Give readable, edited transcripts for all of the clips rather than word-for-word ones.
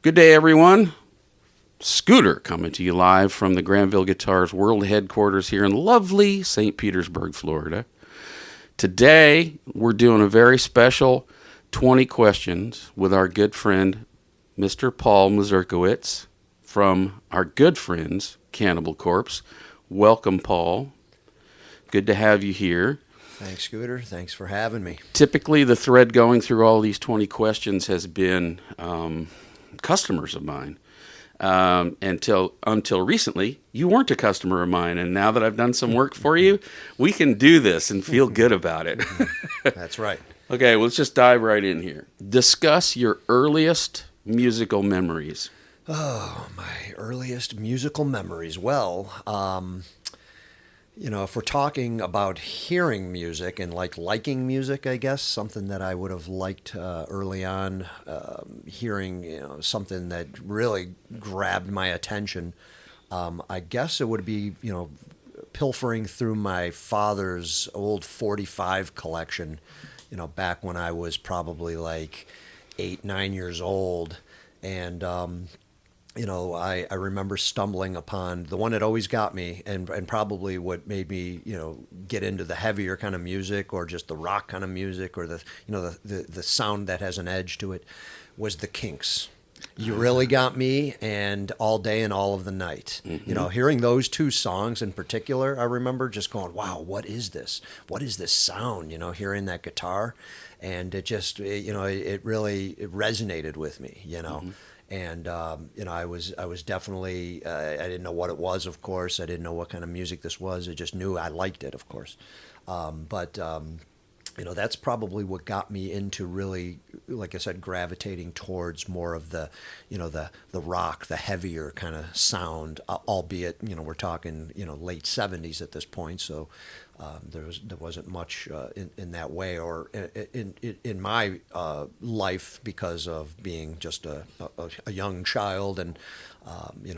Good day, everyone. Scooter coming to you live from the Granville Guitars World Headquarters here in lovely St. Petersburg, Florida. Today, we're doing a very special 20 questions with our good friend, Mr. Paul Mazurkiewicz, from our good friends, Cannibal Corpse. Welcome, Paul. Good to have you here. Thanks, Scooter. Thanks for having me. Typically, the thread going through all these 20 questions has been customers of mine. Until recently, you weren't a customer of mine, and now that I've done some work for you, we can do this and feel good about it. That's right. Okay, well, let's just dive right in here. Discuss your earliest musical memories. Oh, my earliest musical memories. Well, if we're talking about hearing music and liking music, I guess, something that I would have liked early on, hearing, something that really grabbed my attention, I guess it would be, pilfering through my father's old 45 collection, back when I was probably like 8, 9 years old. And, I remember stumbling upon the one that always got me and probably what made me, get into the heavier kind of music or just the rock kind of music or the sound that has an edge to it was the Kinks. You Really Got Me and All Day and All of the Night. Mm-hmm. Hearing those two songs in particular, I remember just going, wow, what is this? What is this sound? Hearing that guitar. And it just, it really resonated with me, Mm-hmm. And I was definitely I didn't know what it was, of course. I didn't know what kind of music this was. I just knew I liked it, of course. But that's probably what got me into really, like I said, gravitating towards more of the rock, the heavier kind of sound. Albeit, we're talking late '70s at this point, so. There wasn't much in that way, or in my life, because of being just a young child and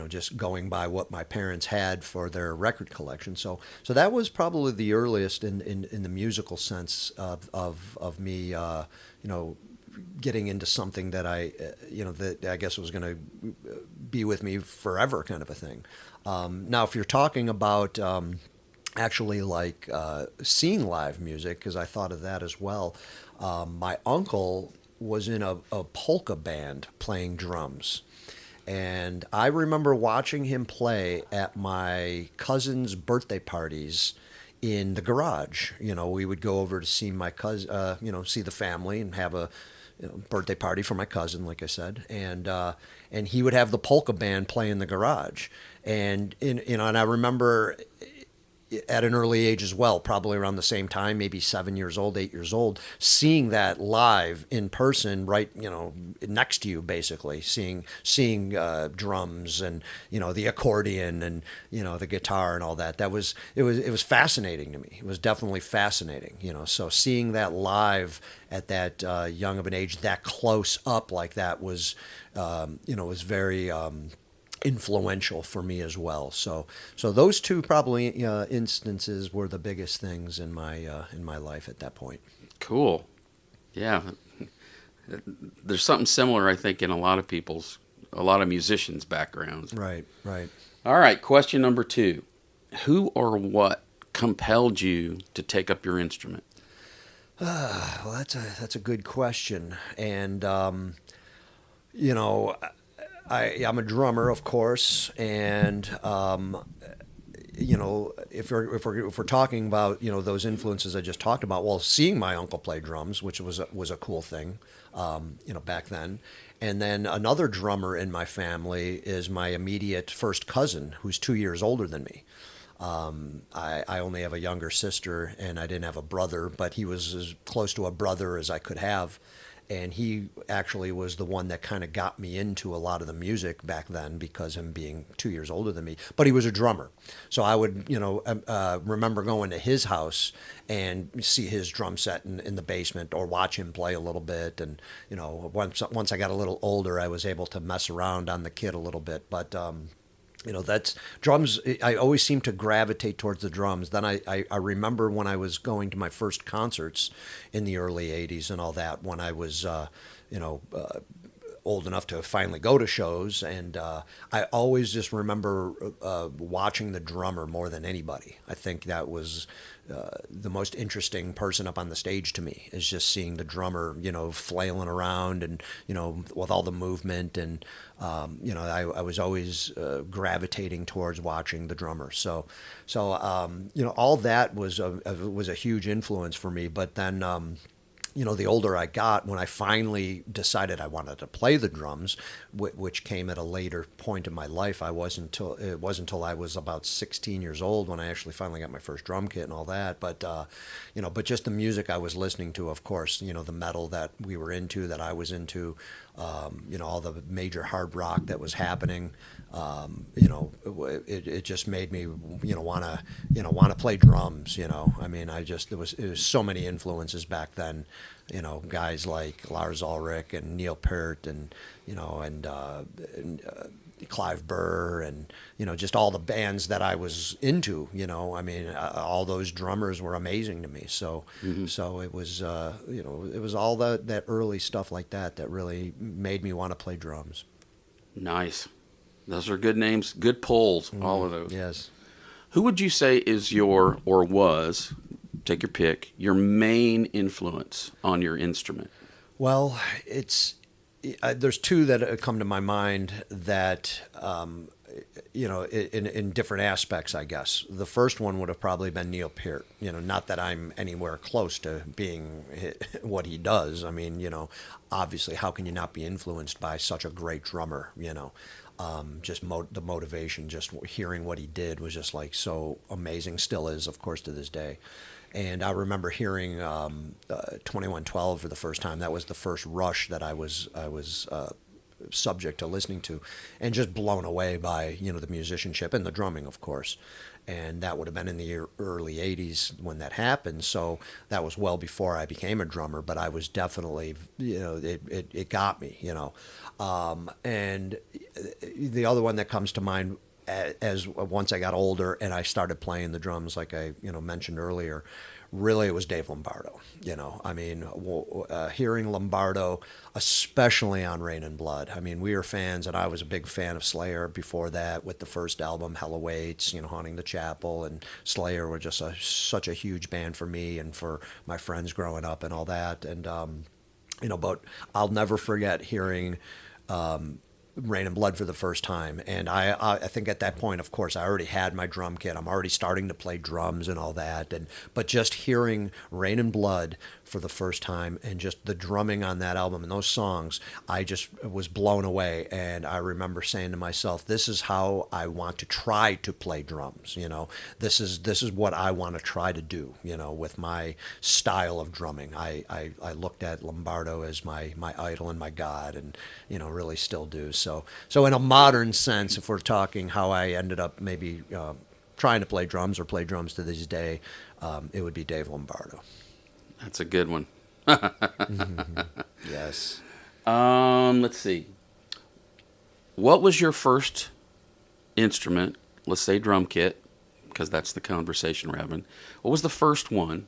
just going by what my parents had for their record collection. So that was probably the earliest in the musical sense of me getting into something that that I guess was going to be with me forever, kind of a thing. Now, if you're talking about actually seeing live music, because I thought of that as well. My uncle was in a polka band playing drums. And I remember watching him play at my cousin's birthday parties in the garage. We would go over to see my cousin, see the family and have a birthday party for my cousin, like I said. And he would have the polka band play in the garage. And I remember at an early age as well, probably around the same time, maybe 7 years old, 8 years old, seeing that live in person, right, next to you, basically, seeing drums and, the accordion and, the guitar and all that. It was fascinating to me. It was definitely fascinating, so seeing that live at that young of an age, that close up like that was, was very, influential for me as well. So those two probably instances were the biggest things in my life at that point. Cool. Yeah. There's something similar, I think, in a lot of musicians' backgrounds. Right. All right, question number 2. Who or what compelled you to take up your instrument? Well, that's a good question. And, I'm a drummer, of course, and if we're talking about those influences I just talked about, well, seeing my uncle play drums, which was a cool thing, back then, and then another drummer in my family is my immediate first cousin, who's 2 years older than me. I only have a younger sister, and I didn't have a brother, but he was as close to a brother as I could have. And he actually was the one that kind of got me into a lot of the music back then, because him being 2 years older than me. But he was a drummer. So I would, remember going to his house and see his drum set in the basement, or watch him play a little bit. And, once I got a little older, I was able to mess around on the kit a little bit. But, that's drums. I always seem to gravitate towards the drums. Then I remember when I was going to my first concerts in the early 80s and all that, when I was, old enough to finally go to shows, and I always just remember watching the drummer more than anybody. I think that was the most interesting person up on the stage to me, is just seeing the drummer, flailing around and, with all the movement. And, I was always gravitating towards watching the drummer. So all that was a huge influence for me. But then, the older I got, when I finally decided I wanted to play the drums, which came at a later point in my life, it wasn't until I was about 16 years old when I actually finally got my first drum kit and all that. But, but just the music I was listening to, of course, the metal that we were into, that I was into, all the major hard rock that was happening, it just made me, want to play drums. I mean, there was so many influences back then, guys like Lars Ulrich and Neil Peart and Clive Burr and just all the bands that I was into. I mean, all those drummers were amazing to me. So so it was it was all that early stuff like that really made me want to play drums. Nice. Those are good names, good pulls, all of those. Yes. Who would you say is or was, take your pick, your main influence on your instrument? Well, there's two that come to my mind that, in different aspects, I guess. The first one would have probably been Neil Peart. Not that I'm anywhere close to being what he does. I mean, obviously, how can you not be influenced by such a great drummer? Just the motivation, just hearing what he did was just like so amazing. Still is, of course, to this day. And I remember hearing 2112 for the first time. That was the first Rush that I was subject to listening to, and just blown away by the musicianship and the drumming, of course. And that would have been in the early 80s when that happened. So that was well before I became a drummer, but I was definitely, it got me, and the other one that comes to mind as once I got older and I started playing the drums, like I mentioned earlier, really it was Dave Lombardo. I mean, hearing Lombardo, especially on Rain and Blood. I mean, we were fans, and I was a big fan of Slayer before that with the first album, Hell Awaits, Haunting the Chapel, and Slayer were just such a huge band for me and for my friends growing up and all that. And, but I'll never forget hearing Rain and Blood for the first time. And I think at that point, of course, I already had my drum kit. I'm already starting to play drums and all that. But just hearing Rain and Blood for the first time and just the drumming on that album and those songs, I just was blown away. And I remember saying to myself, this is how I want to try to play drums. This is what I want to try to do, with my style of drumming. I looked at Lombardo as my idol and my god, and, really still do. So in a modern sense, if we're talking how I ended up maybe trying to play drums or play drums to this day, it would be Dave Lombardo. That's a good one. Mm-hmm. Yes. Let's see. What was your first instrument? Let's say drum kit, because that's the conversation we're having. What was the first one,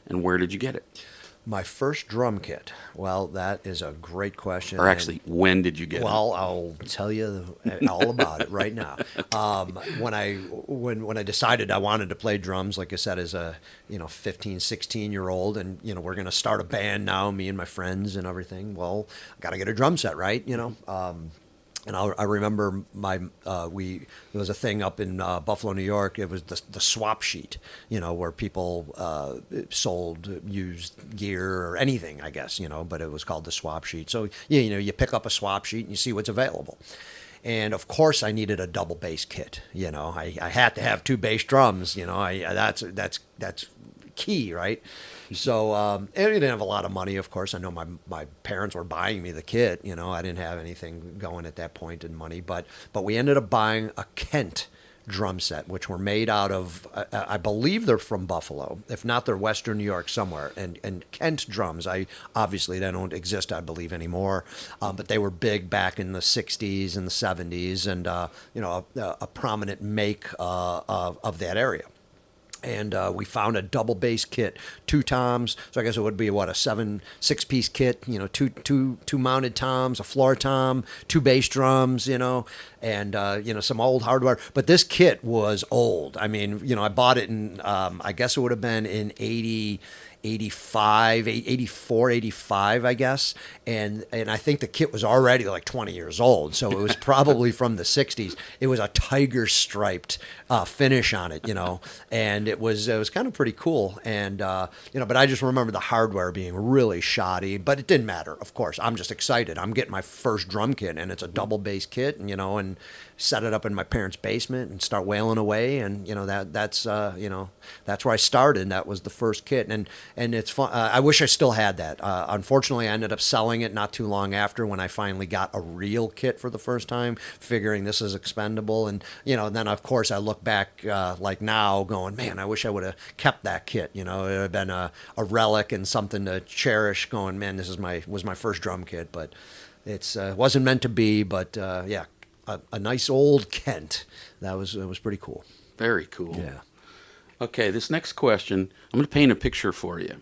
and where did you get it? My first drum kit. Well, that is a great question. Or actually, when did you get it? Well, I'll tell you all about it right now. When I decided I wanted to play drums, like I said, as a 15, 16-year-old, and we're going to start a band now, me and my friends and everything. Well, I got to get a drum set, right? And I remember there was a thing up in Buffalo, New York. It was the swap sheet, where people sold used gear or anything, I guess, but it was called the swap sheet. So, you pick up a swap sheet and you see what's available. And of course, I needed a double bass kit. I had to have two bass drums. That's key, right? So, and I didn't have a lot of money, of course. I know my parents were buying me the kit. I didn't have anything going at that point in money, but we ended up buying a Kent drum set, which were made out of, I believe they're from Buffalo. If not, they're Western New York somewhere. And Kent drums, obviously they don't exist, I believe, anymore. But they were big back in the 60s and the 70s, and a prominent make of that area. And we found a double bass kit, 2 toms. So I guess it would be what, a 6-piece kit. You know, two mounted toms, a floor tom, 2 bass drums. You know, and you know, some old hardware. But this kit was old. I mean, you know, I bought it in I guess it would have been in 85, 84, 85, I guess. And I think the kit was already like 20 years old. So it was probably from the 60s. It was a tiger striped finish on it, you know, and it was kind of pretty cool. And, you know, but I just remember the hardware being really shoddy, but it didn't matter. Of course, I'm just excited. I'm getting my first drum kit, and it's a double bass kit, and, you know, and set it up in my parents' basement and start wailing away. And, you know, that's you know, that's where I started. That was the first kit. And it's fun. I wish I still had that. Unfortunately, I ended up selling it not too long after, when I finally got a real kit for the first time, figuring this is expendable. And, you know, then of course I look back like now going, man, I wish I would have kept that kit. You know, it would have been a relic and something to cherish, going, man, this was my first drum kit. But it's wasn't meant to be. But yeah, a nice old Kent. It was pretty cool. Very cool. Yeah. Okay, this next question, I'm going to paint a picture for you.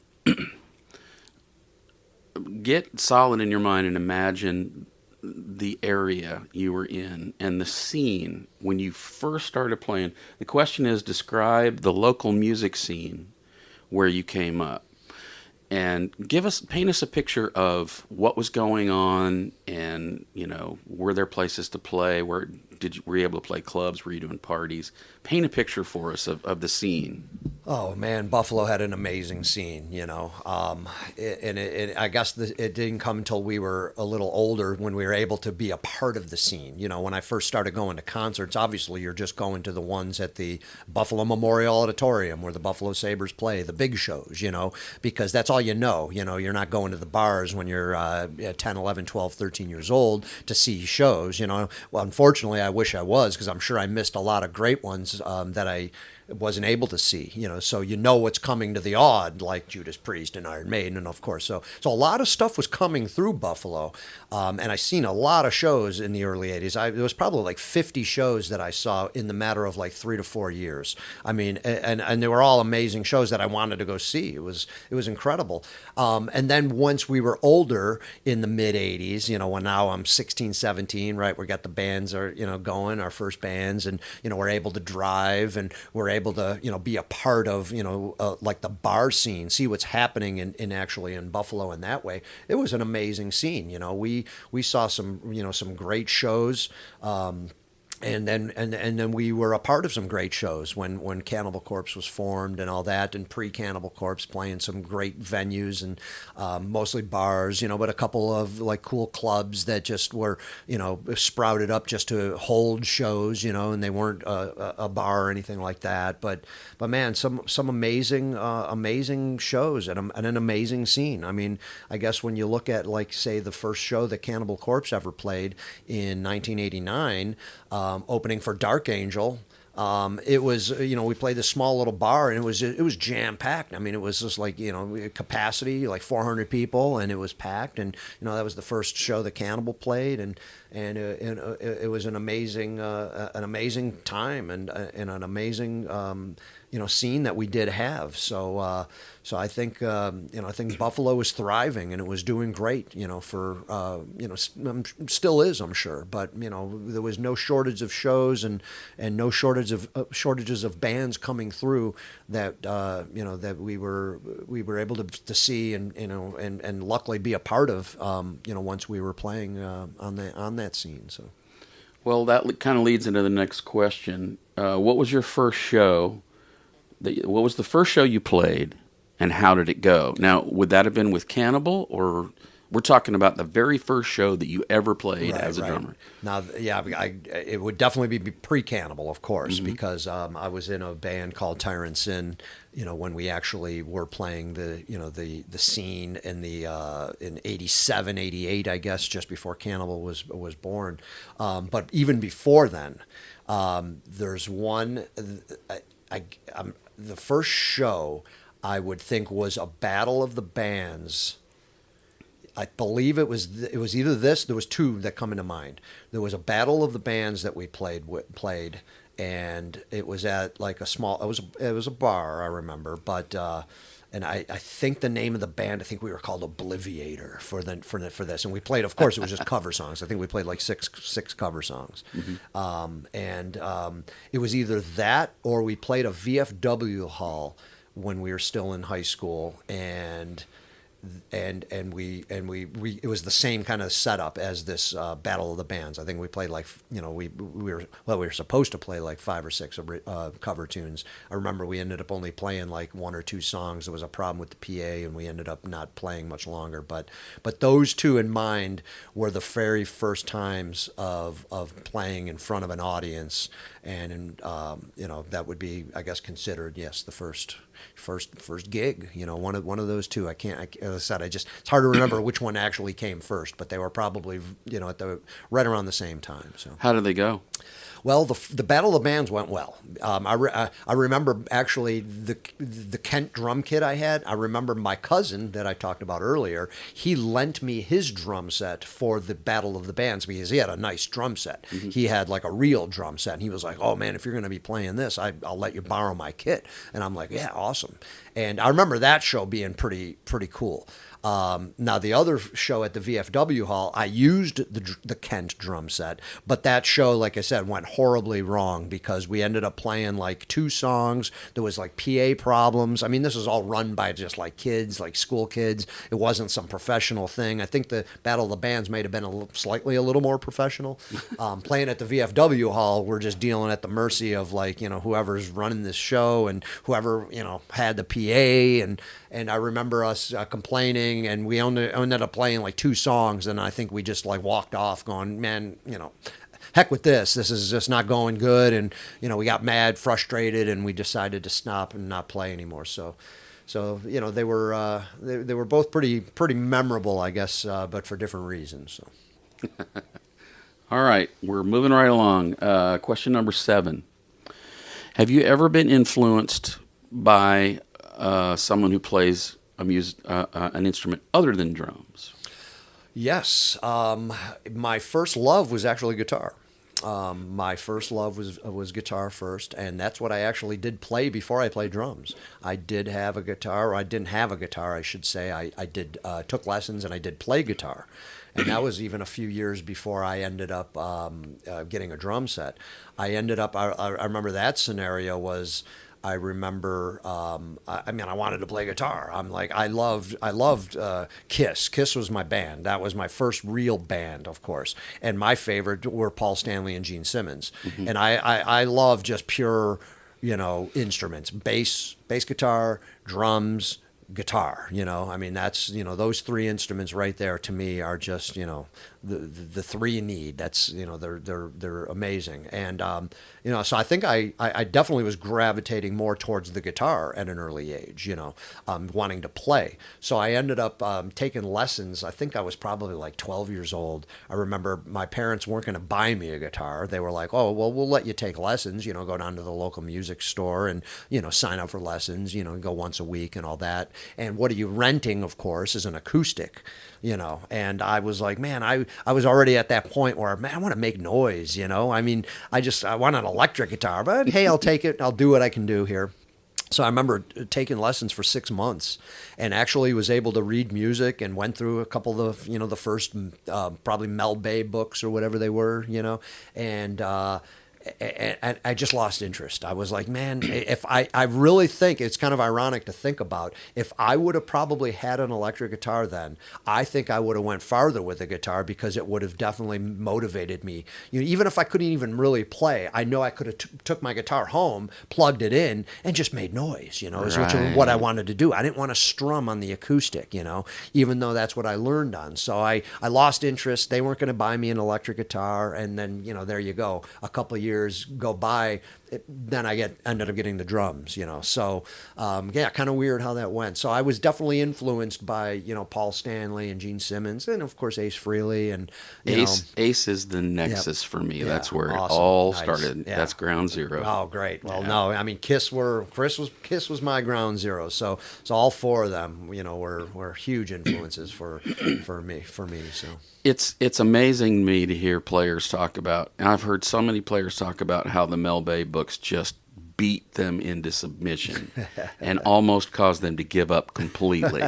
Get solid in your mind and imagine the area you were in and the scene when you first started playing. The question is, describe the local music scene where you came up. And paint us a picture of what was going on, and, you know, were there places to play? Were you able to play clubs? Were you doing parties? Paint a picture for us of the scene. Oh man, Buffalo had an amazing scene, you know. I guess it didn't come until we were a little older, when we were able to be a part of the scene. You know, when I first started going to concerts, obviously you're just going to the ones at the Buffalo Memorial Auditorium where the Buffalo Sabres play, the big shows, you know, because that's all you know. You know, you're not going to the bars when you're 10, 11, 12, 13 years old to see shows, you know. Well, unfortunately, I wish I was, because I'm sure I missed a lot of great ones that I wasn't able to see, you know. So you know what's coming to the odd, like Judas Priest and Iron Maiden, and of course, so a lot of stuff was coming through Buffalo, and I seen a lot of shows in the early '80s. There was probably like 50 shows that I saw in the matter of like 3 to 4 years. I mean, and they were all amazing shows that I wanted to go see. It was incredible. And then once we were older in the mid '80s, you know, when now I'm 16, 17, right? We got the bands are, you know, going, our first bands, and, you know, we're able to drive, and we're able to, you know, be a part of, you know, like the bar scene, see what's happening in actually in Buffalo in that way. It was an amazing scene. You know, we saw some, you know, some great shows. And then we were a part of some great shows when Cannibal Corpse was formed and all that, and pre-Cannibal Corpse, playing some great venues, and mostly bars, you know, but a couple of like cool clubs that just were, you know, sprouted up just to hold shows, you know, and they weren't a bar or anything like that. But man, some amazing shows and an amazing scene. I mean, I guess when you look at, like, say, the first show that Cannibal Corpse ever played in 1989. Opening for Dark Angel. It was, you know, we played this small little bar, and it was jam packed. I mean, it was just like, you know, capacity like 400 people, and it was packed. And, you know, that was the first show that Cannibal played, and it was an amazing time, and an amazing you know, scene that we did have. So I think, you know, I think Buffalo was thriving, and it was doing great, you know, for, you know, still is, I'm sure. But, you know, there was no shortage of shows, and no shortages of bands coming through that, you know, that we were able to see, and, you know, and luckily be a part of, you know, once we were playing on that scene. So. Well, that kind of leads into the next question. What was your first show? What was the first show you played, and how did it go? Now, would that have been with Cannibal, or we're talking about the very first show that you ever played as a drummer? Now, yeah, it would definitely be pre-Cannibal, of course, because I was in a band called Tyrant Sin, you know, when we actually were playing the scene in in 87, 88, I guess, just before Cannibal was born. But even before then, there's one. The first show I would think was a Battle of the Bands I believe it was either this. There was two that come into mind. There was a battle of the bands that we played, and it was at like a small. It was a bar, I remember, but. And I think the name of the band, I think we were called Obliviator for this, and we played. Of course, it was just cover songs. I think we played like six cover songs, it was either that or we played a VFW hall when we were still in high school, and we it was the same kind of setup as this Battle of the Bands. I think we played like we were supposed to play like 5 or 6 cover tunes. I remember we ended up only playing like 1 or 2 songs. There was a problem with the PA, and we ended up not playing much longer. But those two in mind were the very first times of playing in front of an audience, and that would be, I guess, considered, yes, the first gig. One of those two. As I said, it's hard to remember which one actually came first, but they were probably right around the same time. So How did they go? Well, the Battle of the Bands went well. I remember actually the Kent drum kit I had. I remember my cousin that I talked about earlier. He lent me his drum set for the Battle of the Bands because he had a nice drum set. Mm-hmm. He had like a real drum set, and he was like, "Oh man, if you're going to be playing this, I'll let you borrow my kit." And I'm like, "Yeah, awesome." And I remember that show being pretty cool. Now the other show at the VFW hall, I used the Kent drum set, but that show, like I said, went horribly wrong because we ended up playing like 2 songs. There was like PA problems. I mean, this was all run by just like kids, like school kids. It wasn't some professional thing. I think the Battle of the Bands may have been slightly a little more professional. Playing at the VFW hall, we're just dealing at the mercy of like, whoever's running this show and whoever, had the PA, and I remember us complaining, and we ended up playing like 2 songs, and I think we just like walked off going, man, heck with this. This is just not going good, and we got mad, frustrated, and we decided to stop and not play anymore. So they were both pretty memorable, I guess, but for different reasons. So. All right, we're moving right along. Question number 7: Have you ever been influenced by someone who plays an instrument other than drums? Yes. My first love was actually guitar. My first love was guitar first, and that's what I actually did play before I played drums. I did have a guitar, or I didn't have a guitar, I should say. I took lessons, and I did play guitar. And that was even a few years before I ended up getting a drum set. I remember that scenario was, I remember, I wanted to play guitar. I'm like, I loved Kiss. Kiss was my band. That was my first real band, of course. And my favorite were Paul Stanley and Gene Simmons. Mm-hmm. And I love just pure, instruments, bass guitar, drums, guitar. That's, those 3 instruments right there to me are just, the 3 you need. That's, they're amazing. And, so I think I definitely was gravitating more towards the guitar at an early age, wanting to play. So I ended up taking lessons. I think I was probably like 12 years old. I remember my parents weren't going to buy me a guitar. They were like, "Oh, well, we'll let you take lessons, go down to the local music store and, sign up for lessons, go once a week and all that. And what are you renting, of course, is an acoustic, and I was like, man, I was already at that point where, man, I want to make noise, I want an electric guitar, but hey, I'll take it. I'll do what I can do here. So I remember taking lessons for 6 months, and actually was able to read music, and went through a couple of, the first probably Mel Bay books or whatever they were, and I just lost interest. I was like, man, if I really think it's kind of ironic to think about, if I would have probably had an electric guitar then, I think I would have went farther with a guitar, because it would have definitely motivated me. Even if I couldn't even really play, I know I could have took my guitar home, plugged it in, and just made noise, which is what I wanted to do. I didn't want to strum on the acoustic, even though that's what I learned on. So I lost interest. They weren't going to buy me an electric guitar, and then, there you go. A couple of years years go by, then I ended up getting the drums, So, yeah, kind of weird how that went. So I was definitely influenced by, Paul Stanley and Gene Simmons, and of course Ace Frehley, and Ace is the nexus for me. Yeah, That's where awesome. it all Nice. started. Yeah. That's ground zero. Oh, great. Well, no, I mean Kiss was my ground zero. So all four of them, were huge influences for me. So It's amazing to me to hear players talk about, and I've heard so many players talk about how the Mel Bay books just beat them into submission and almost caused them to give up completely.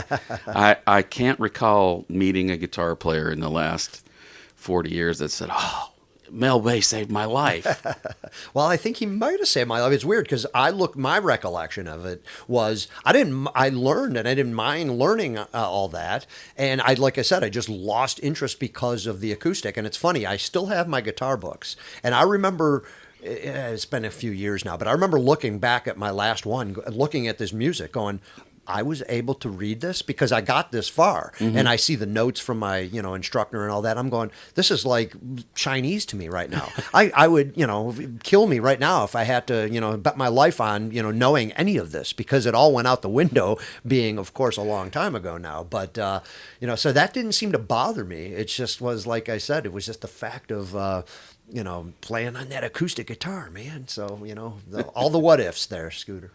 I can't recall meeting a guitar player in the last 40 years that said, "Oh, Mel Bay saved my life." Well, I think he might have saved my life. It's weird because my recollection of it was I learned and I didn't mind learning all that. And like I said, I just lost interest because of the acoustic. And it's funny, I still have my guitar books. And I remember, it's been a few years now, but I remember looking back at my last one, looking at this music going, I was able to read this because I got this far, and I see the notes from my, instructor and all that. I'm going, this is like Chinese to me right now. I would, kill me right now if I had to, bet my life on, knowing any of this, because it all went out the window, being, of course, a long time ago now. But, so that didn't seem to bother me. It just was, like I said, it was just the fact of, playing on that acoustic guitar, man. So, all the what ifs there, Scooter.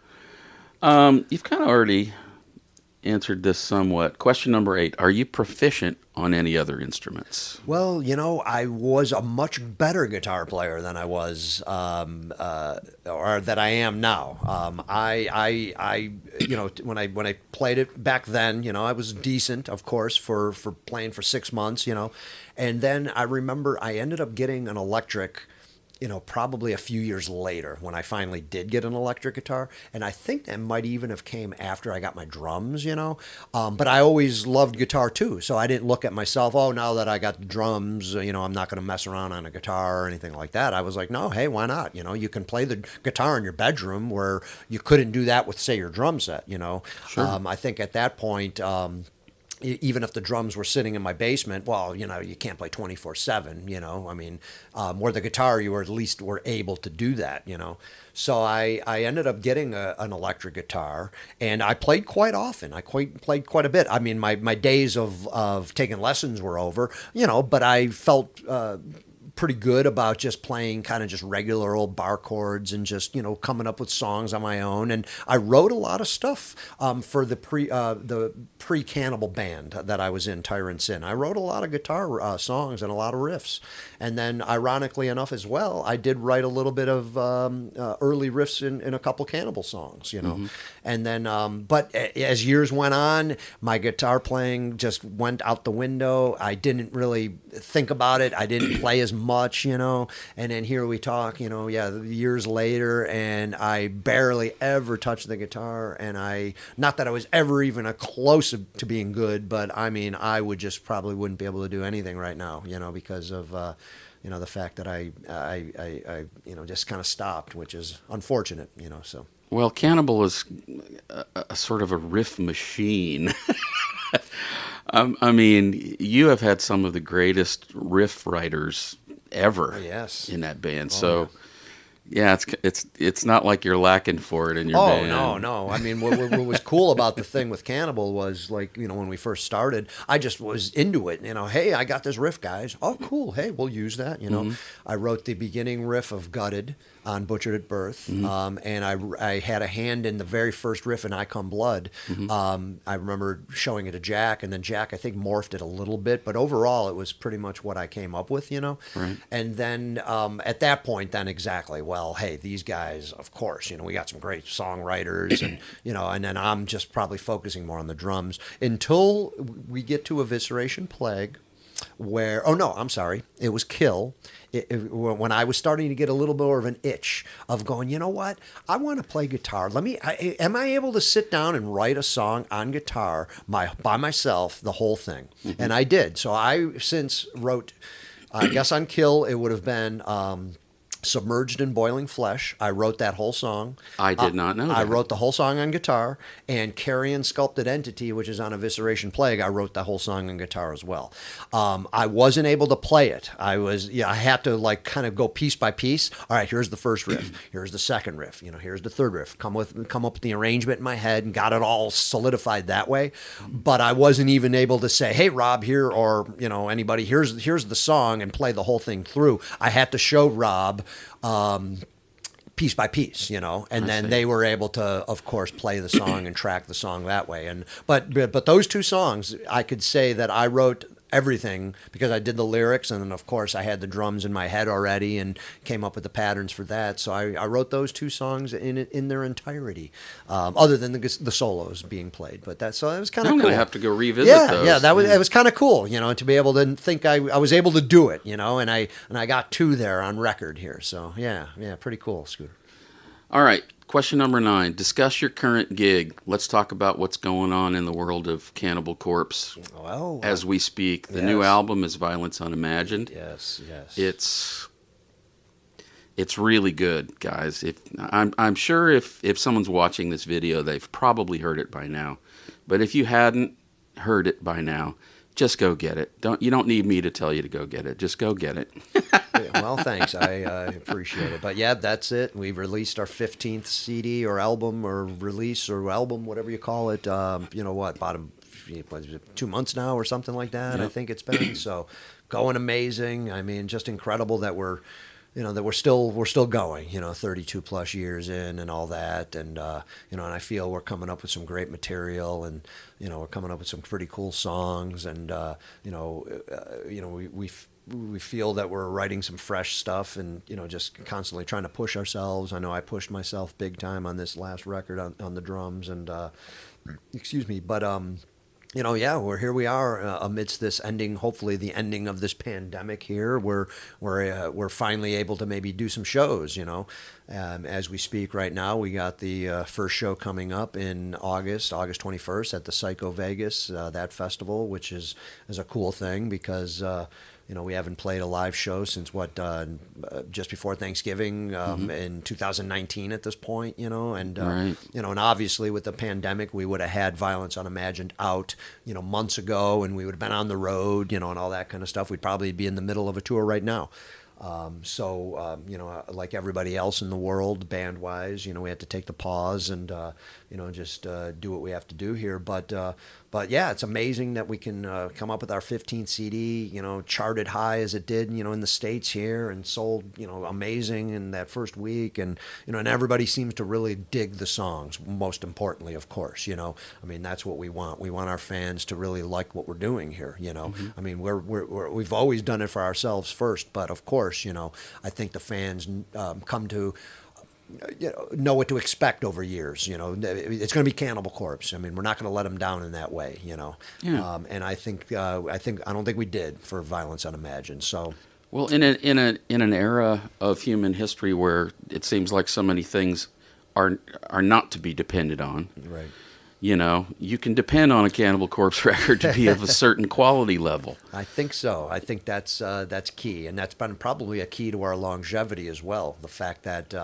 You've kind of already answered this somewhat. Question number 8. Are you proficient on any other instruments? Well, I was a much better guitar player than I was, or that I am now. When I played it back then, I was decent, of course, for playing for 6 months, and then I remember I ended up getting an electric, probably a few years later when I finally did get an electric guitar. And I think that might even have came after I got my drums, But I always loved guitar too. So I didn't look at myself, oh, now that I got the drums, I'm not going to mess around on a guitar or anything like that. I was like, no, hey, why not? You can play the guitar in your bedroom where you couldn't do that with, say, your drum set, Sure. I think at that point, even if the drums were sitting in my basement, well, you can't play 24/7, I mean, where the guitar, you were at least were able to do that, So I ended up getting an electric guitar, and I played quite often. I played quite a bit. I mean, my days of taking lessons were over, but I felt pretty good about just playing kind of just regular old bar chords and just, coming up with songs on my own. And I wrote a lot of stuff for the pre-Cannibal band that I was in, Tyrant Sin. I wrote a lot of guitar songs and a lot of riffs. And then, ironically enough as well, I did write a little bit of early riffs in a couple Cannibal songs, And then, but as years went on, my guitar playing just went out the window. I didn't really think about it. I didn't play as much, and then here we talk, years later, and I barely ever touched the guitar, and not that I was ever even close to being good, but I mean, I probably wouldn't be able to do anything right now, because of, the fact that I just kind of stopped, which is unfortunate, so. Well, Cannibal is a sort of a riff machine. I mean, you have had some of the greatest riff writers ever in that band. So, yeah, it's not like you're lacking for it in your band. No. I mean, what was cool about the thing with Cannibal was, like, when we first started, I just was into it. Hey, I got this riff, guys. Oh, cool. Hey, we'll use that. I wrote the beginning riff of Gutted on Butchered at Birth, and I had a hand in the very first riff in I Come Blood. I remember showing it to Jack, and then Jack, I think, morphed it a little bit, but overall it was pretty much what I came up with, Right. And then at that point, then exactly, well, hey, these guys, of course, we got some great songwriters, and and then I'm just probably focusing more on the drums until we get to Evisceration Plague, where, oh no, I'm sorry, it was Kill. When I was starting to get a little more of an itch of going, you know what, I want to play guitar. Am I able to sit down and write a song on guitar by myself, the whole thing? And I did. So I since wrote, I guess on Kill, it would have been Submerged in Boiling Flesh. I wrote that whole song. I did not know I that. wrote the whole song on guitar, and Carrion Sculpted Entity, which is on Evisceration Plague, I wrote the whole song on guitar as well. I wasn't able to play it. I had to like kind of go piece by piece. All right, here's the first riff. Here's the second riff. Here's the third riff. Come up with the arrangement in my head and got it all solidified that way. But I wasn't even able to say, hey, Rob, here, or anybody, here's the song, and play the whole thing through. I had to show Rob piece by piece, and then they were able to, of course, play the song and track the song that way. But those two songs, I could say that I wrote everything because I did the lyrics, and then of course I had the drums in my head already and came up with the patterns for that. So I wrote those two songs in their entirety, other than the solos being played. But that was kind of cool. I'm gonna have to go revisit those. Yeah, it was kind of cool, to be able to think I was able to do it, and I got two there on record here. So yeah, pretty cool, Scooter. All right. Question number 9. Discuss your current gig. Let's talk about what's going on in the world of Cannibal Corpse as we speak. The new album is Violence Unimagined. Yes. It's really good, guys. I'm sure if someone's watching this video, they've probably heard it by now. But if you hadn't heard it by now, just go get it. You don't need me to tell you to go get it. Just go get it. Well, thanks. I appreciate it. But yeah, that's it. We've released our 15th CD or album or release or album, whatever you call it. About 2 months now or something like that. Yep. I think it's been. So going amazing. I mean, just incredible that we're still going, 32 plus years in and all that. And, and I feel we're coming up with some great material, and, we're coming up with some pretty cool songs. And, we feel that we're writing some fresh stuff, and, just constantly trying to push ourselves. I know I pushed myself big time on this last record on the drums, and, excuse me, but, here we are amidst this ending, hopefully the ending of this pandemic here. We're finally able to maybe do some shows, as we speak right now. We got the first show coming up in August 21st at the Psycho Vegas, that festival, which is a cool thing because, we haven't played a live show since just before Thanksgiving in 2019 at this point, and right. And obviously with the pandemic, we would have had Violence Unimagined out, months ago, and we would have been on the road, and all that kind of stuff. We'd probably be in the middle of a tour right now. Like everybody else in the world, band-wise, we had to take the pause and, just do what we have to do here. But yeah, it's amazing that we can come up with our 15th CD, charted high as it did, in the States here, and sold, amazing in that first week. And, and everybody seems to really dig the songs, most importantly, of course, I mean, that's what we want. We want our fans to really like what we're doing here, Mm-hmm. I mean, we've always done it for ourselves first, but of course, I think the fans come to know what to expect over years. It's going to be Cannibal Corpse. I mean, we're not going to let them down in that way. Yeah. And I don't think we did for Violence Unimagined. So, well, in an era of human history where it seems like so many things are not to be depended on, right? You can depend on a Cannibal Corpse record to be of a certain quality level. I think so. I think that's key, and that's been probably a key to our longevity as well. The fact that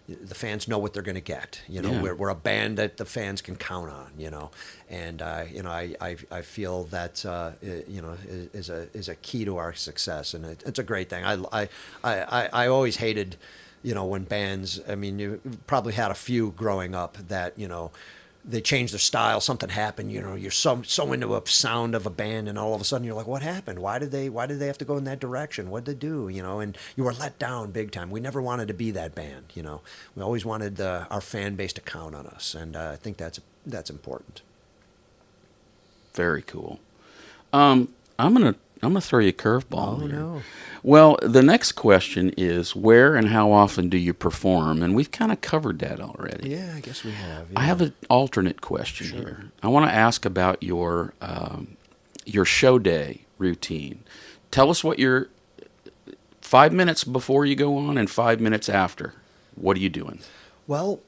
the fans know what they're going to get. We're a band that the fans can count on. And I feel that is a key to our success, and it's a great thing. I always hated, when bands. I mean, you probably had a few growing up that they changed their style, something happened, you're so into a sound of a band, and all of a sudden you're like, what happened? Why did they have to go in that direction? What did they do? And you were let down big time. We never wanted to be that band, We always wanted our fan base to count on us, and I think that's important. Very cool. I'm gonna throw you a curveball here. No. Well, the next question is, where and how often do you perform? And we've kind of covered that already. Yeah, I guess we have. Yeah. I have an alternate question here. I want to ask about your show day routine. Tell us what your 5 minutes before you go on and 5 minutes after. What are you doing? Well,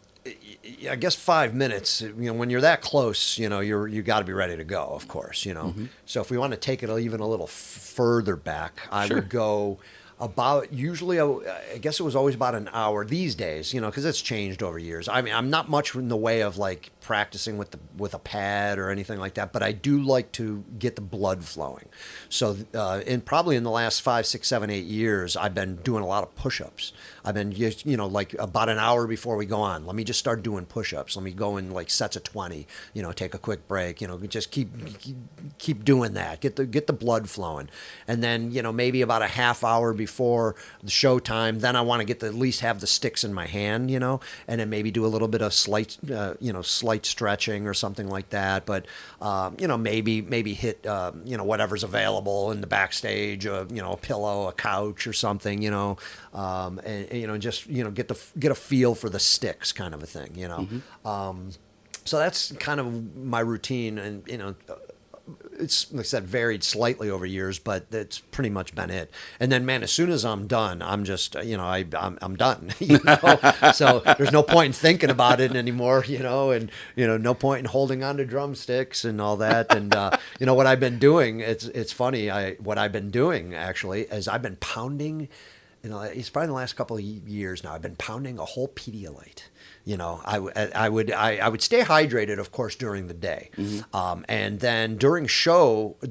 I guess 5 minutes, when you're that close, you got to be ready to go, of course, Mm-hmm. So if we want to take it even a little further back, I Sure. would go, about usually, I guess it was always about an hour these days, because it's changed over years. I mean, I'm not much in the way of like practicing with a pad or anything like that, but I do like to get the blood flowing. So, probably in the last 5, 6, 7, 8 years, I've been doing a lot of push-ups. I've been, like about an hour before we go on, let me just start doing push-ups. Let me go in like sets of 20, take a quick break, just keep doing that. Get the blood flowing. And then, maybe about a half hour before the show time, then I want to get to at least have the sticks in my hand, and then maybe do a little bit of slight stretching or something like that. But, maybe hit, whatever's available in the backstage, a pillow, a couch or something, and just, get a feel for the sticks kind of a thing, So that's kind of my routine, and it's, like I said, varied slightly over years, but that's pretty much been it. And then, man, as soon as I'm done, I'm just, I'm done. So there's no point in thinking about it anymore, and no point in holding on to drumsticks and all that. And what I've been doing, it's funny. What I've been doing actually is I've been pounding. It's probably the last couple of years now. I've been pounding a whole Pedialyte. I would stay hydrated, of course, during the day, and then during the show, I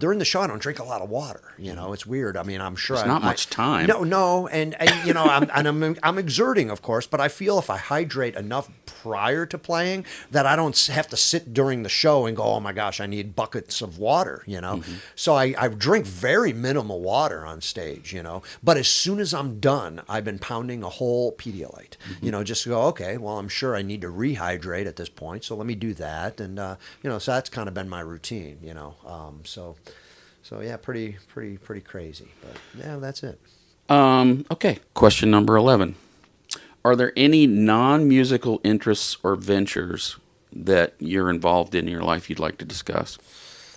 don't drink a lot of water. It's weird. I mean, I'm sure it's not much time. No, and I'm exerting, of course, but I feel if I hydrate enough prior to playing, that I don't have to sit during the show and go, oh my gosh, I need buckets of water. So I drink very minimal water on stage. But as soon as I'm done, I've been pounding a whole Pedialyte. Just to go, okay, well, I'm sure I need to rehydrate at this point, so let me do that. And so that's kind of been my routine. So yeah, pretty crazy. But yeah, that's it. Okay, question number 11. Are there any non-musical interests or ventures that you're involved in your life you'd like to discuss?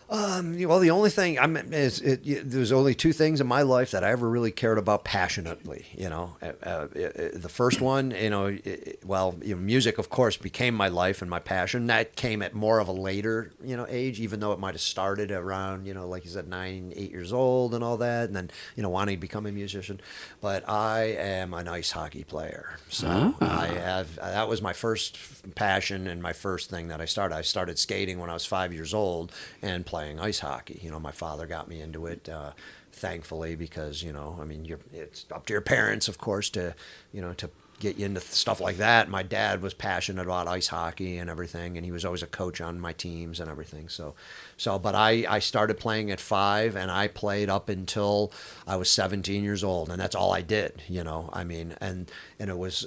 Well, the only thing there's only two things in my life that I ever really cared about passionately. The first one, music, of course, became my life and my passion. That came at more of a later, age, even though it might have started around, like you said, 9, 8 years old and all that, and then, wanting to become a musician. But I am an ice hockey player, so that was my first passion and my first thing that I started. I started skating when I was 5 years old and playing ice hockey. My father got me into it, thankfully, because, it's up to your parents, of course, to get you into stuff like that. My dad was passionate about ice hockey and everything, and he was always a coach on my teams and everything. But I started playing at 5, and I played up until I was 17 years old, and that's all I did, and it was,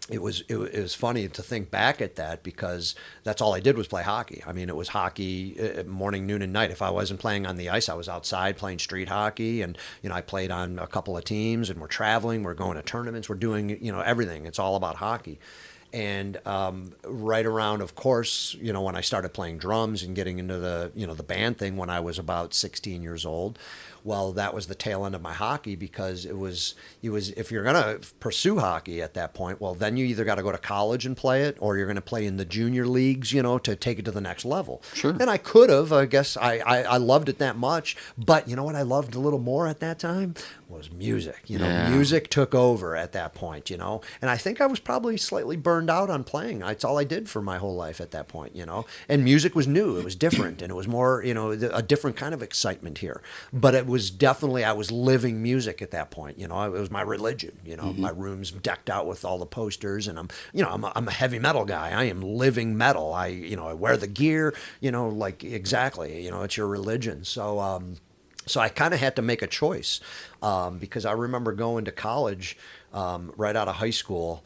it was funny to think back at that, because that's all I did was play hockey. I mean, it was hockey morning, noon, and night. If I wasn't playing on the ice, I was outside playing street hockey, and I played on a couple of teams, and we're traveling, we're going to tournaments, we're doing everything. It's all about hockey. And right around, of course, when I started playing drums and getting into the band thing when I was about 16 years old, well, that was the tail end of my hockey, because it was if you're going to pursue hockey at that point, well, then you either got to go to college and play it, or you're going to play in the junior leagues, to take it to the next level. Sure. And I could have, I guess, I loved it that much, but you know what I loved a little more at that time was music. Music took over at that point, and I think I was probably slightly burned out on playing. That's all I did for my whole life at that point, and music was new, it was different, and it was more, a different kind of excitement here. But it was definitely, I was living music at that point. It was my religion. My room's decked out with all the posters, and I'm a heavy metal guy. I am living metal. I wear the gear. Exactly. It's your religion. So I kind of had to make a choice, because I remember going to college right out of high school.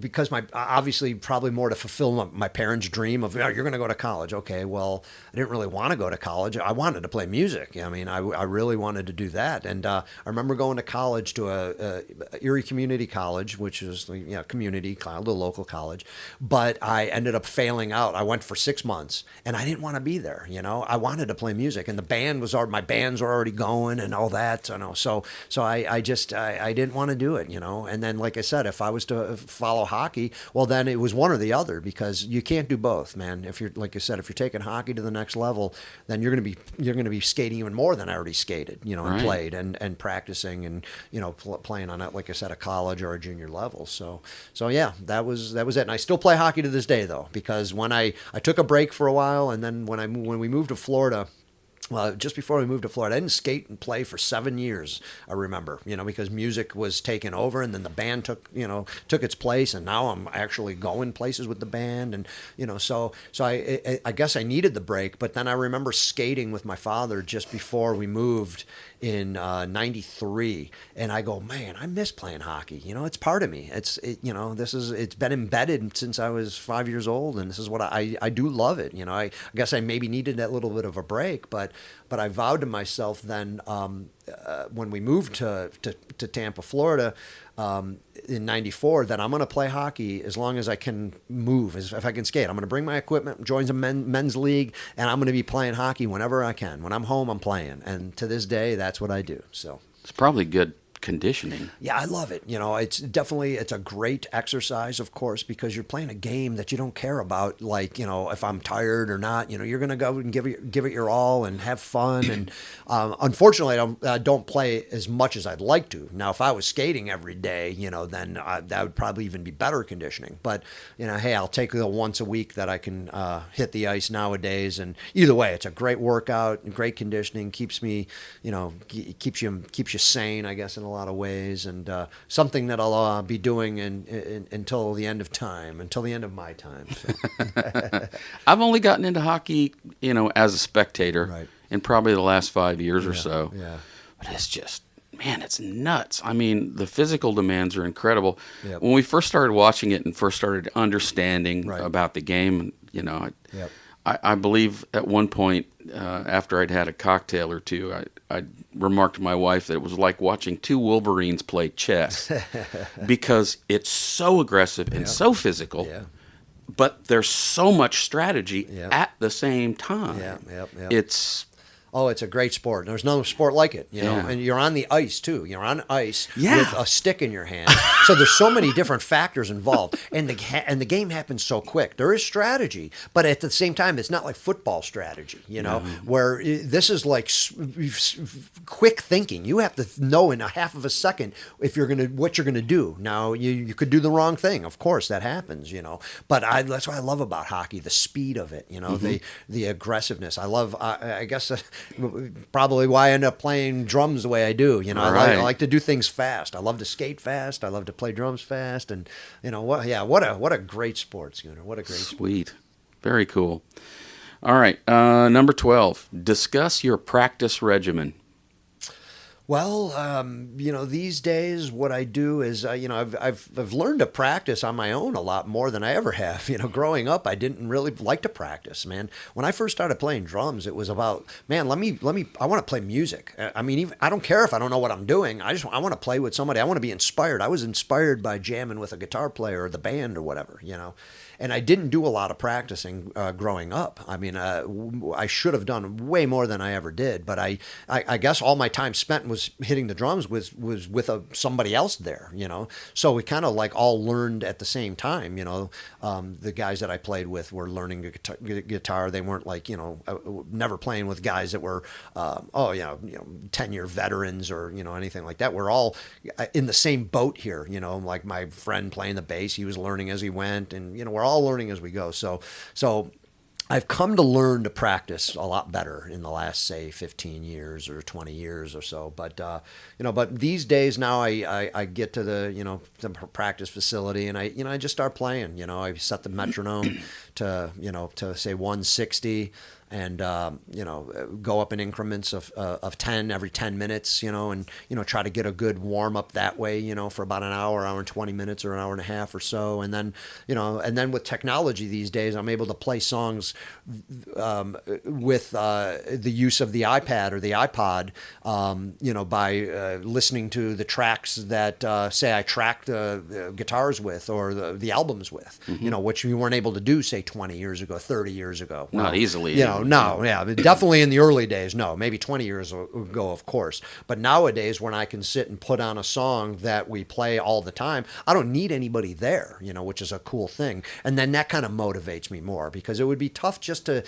Because obviously probably more to fulfill my parents' dream of, you're going to go to college. Okay, well, I didn't really want to go to college. I wanted to play music. I mean, I really wanted to do that. And I remember going to college, to a Erie Community College, which is community, a little local college. But I ended up failing out. I went for 6 months, and I didn't want to be there. I wanted to play music, and my bands were already going. going and all that, so I just I didn't want to do it, and then like I said, if I was to follow hockey, well then it was one or the other, because you can't do both, man. If you're, like I said, if you're taking hockey to the next level, then you're going to be skating even more than I already skated, and Right. played and practicing and playing on it, like I said, a college or a junior level. So yeah, that was it. And I still play hockey to this day, though, because when I took a break for a while, and then when we moved to Florida. Well, just before we moved to Florida, I didn't skate and play for 7 years. I remember, because music was taken over, and then the band took its place, and now I'm actually going places with the band, and so I guess I needed the break. But then I remember skating with my father just before we moved in '93, and I go, man, I miss playing hockey. It's part of me. It's been embedded since I was 5 years old, and this is what I do love it. I guess I maybe needed that little bit of a break, but I vowed to myself then, when we moved to Tampa, Florida, in '94, that I'm going to play hockey as long as I can move, if I can skate. I'm going to bring my equipment, join some men's league, and I'm going to be playing hockey whenever I can. When I'm home, I'm playing, and to this day, that's what I do. So It's probably good conditioning. yeah, I love it. It's a great exercise, of course, because you're playing a game that you don't care about, like, if I'm tired or not. You're going to go and give it your all and have fun. And unfortunately, I don't play as much as I'd like to. Now, if I was skating every day, then that would probably even be better conditioning. But hey, I'll take the once a week that I can hit the ice nowadays. And either way, it's a great workout, great conditioning, keeps me, keeps you sane, I guess, in a lot of ways, and something that I'll be doing until the end of time, until the end of my time. So. I've only gotten into hockey, as a spectator, Right. in probably the last 5 years or Yeah, so. yeah. But it's just, man, it's nuts. I mean, the physical demands are incredible. Yep. When we first started watching it and first started understanding Right. about the game, Yep. I believe at one point, after I'd had a cocktail or two, I remarked to my wife that it was like watching two Wolverines play chess, because it's so aggressive and so physical, Yeah. but there's so much strategy Yeah. at the same time. Yeah, yep. It's Oh, it's a great sport. There's no sport like it, Yeah. And you're on the ice too. You're on ice Yeah. with a stick in your hand. So there's so many different factors involved, and the game happens so quick. There is strategy, but at the same time, it's not like football strategy, where this is like quick thinking. You have to know in a half of a second what you're gonna do. Now you could do the wrong thing. Of course, that happens, But that's what I love about hockey: the speed of it, the aggressiveness. I love. I guess. Probably why I end up playing drums the way I do. I like to do things fast. I love to skate fast. I love to play drums fast. And what a great sport, Schooner. What a great sport. sweet. Very cool. All right. Number 12, discuss your practice regimen. Well, these days what I do is, I've learned to practice on my own a lot more than I ever have. Growing up, I didn't really like to practice, man. When I first started playing drums, it was about, man, I want to play music. I mean, even, I don't care if I don't know what I'm doing. I want to play with somebody. I want to be inspired. I was inspired by jamming with a guitar player or the band or whatever, And I didn't do a lot of practicing growing up. I mean, I should have done way more than I ever did. But I guess all my time spent was hitting the drums was with somebody else there, So we kind of like all learned at the same time, The guys that I played with were learning guitar. They weren't like, never playing with guys that were, 10-year veterans or, anything like that. We're all in the same boat here, Like my friend playing the bass, he was learning as he went, and we're all learning as we go. So I've come to learn to practice a lot better in the last, say, 15 years or 20 years or so. But but these days now, I get to the practice facility, and I just start playing. I set the metronome to say 160. And go up in increments of 10 every 10 minutes, and try to get a good warm up that way, for about an hour and 20 minutes or an hour and a half or so, and then with technology these days, I'm able to play songs with the use of the iPad or the iPod, by listening to the tracks that say I tracked the guitars with or the albums with, which we weren't able to do, say 20 years ago, 30 years ago. Not easily. no, yeah, but definitely in the early days, no, maybe 20 years ago, of course. But nowadays, when I can sit and put on a song that we play all the time, I don't need anybody there, which is a cool thing. And then that kind of motivates me more, because it would be tough just to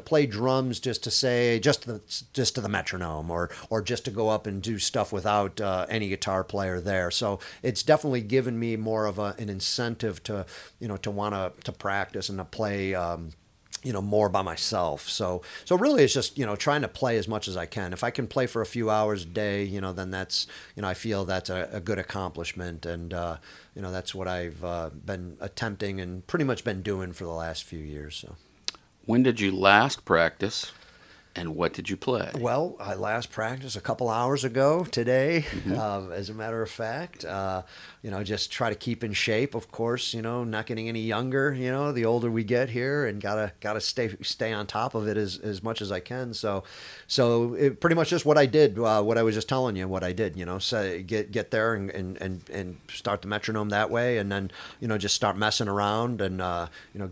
play drums, just to say just to the metronome, or just to go up and do stuff without any guitar player there. So it's definitely given me more of an incentive to want to practice and to play more by myself. So really it's just, trying to play as much as I can. If I can play for a few hours a day, then that's, I feel that's a good accomplishment. And, that's what I've been attempting and pretty much been doing for the last few years. So. When did you last practice, and what did you play? Well, I last practiced a couple hours ago today, as a matter of fact. Just try to keep in shape, of course, not getting any younger, the older we get here, and gotta stay on top of it as much as I can. So it pretty much just what I did, what I was just telling you, what I did, so get there and start the metronome that way, and then, just start messing around and,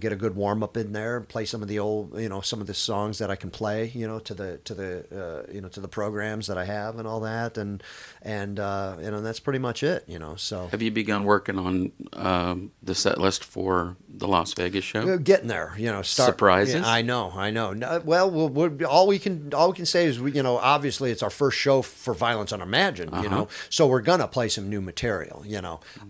get a good warm up in there, play some of the old, some of the songs that I can play, to the programs that I have and all that. And that's pretty much it, so. Have you begun working on the set list for the Las Vegas show? Getting there, Surprises? Yeah, I know. No, well, all we can say is obviously it's our first show for Violence Unimagined, so we're gonna play some new material,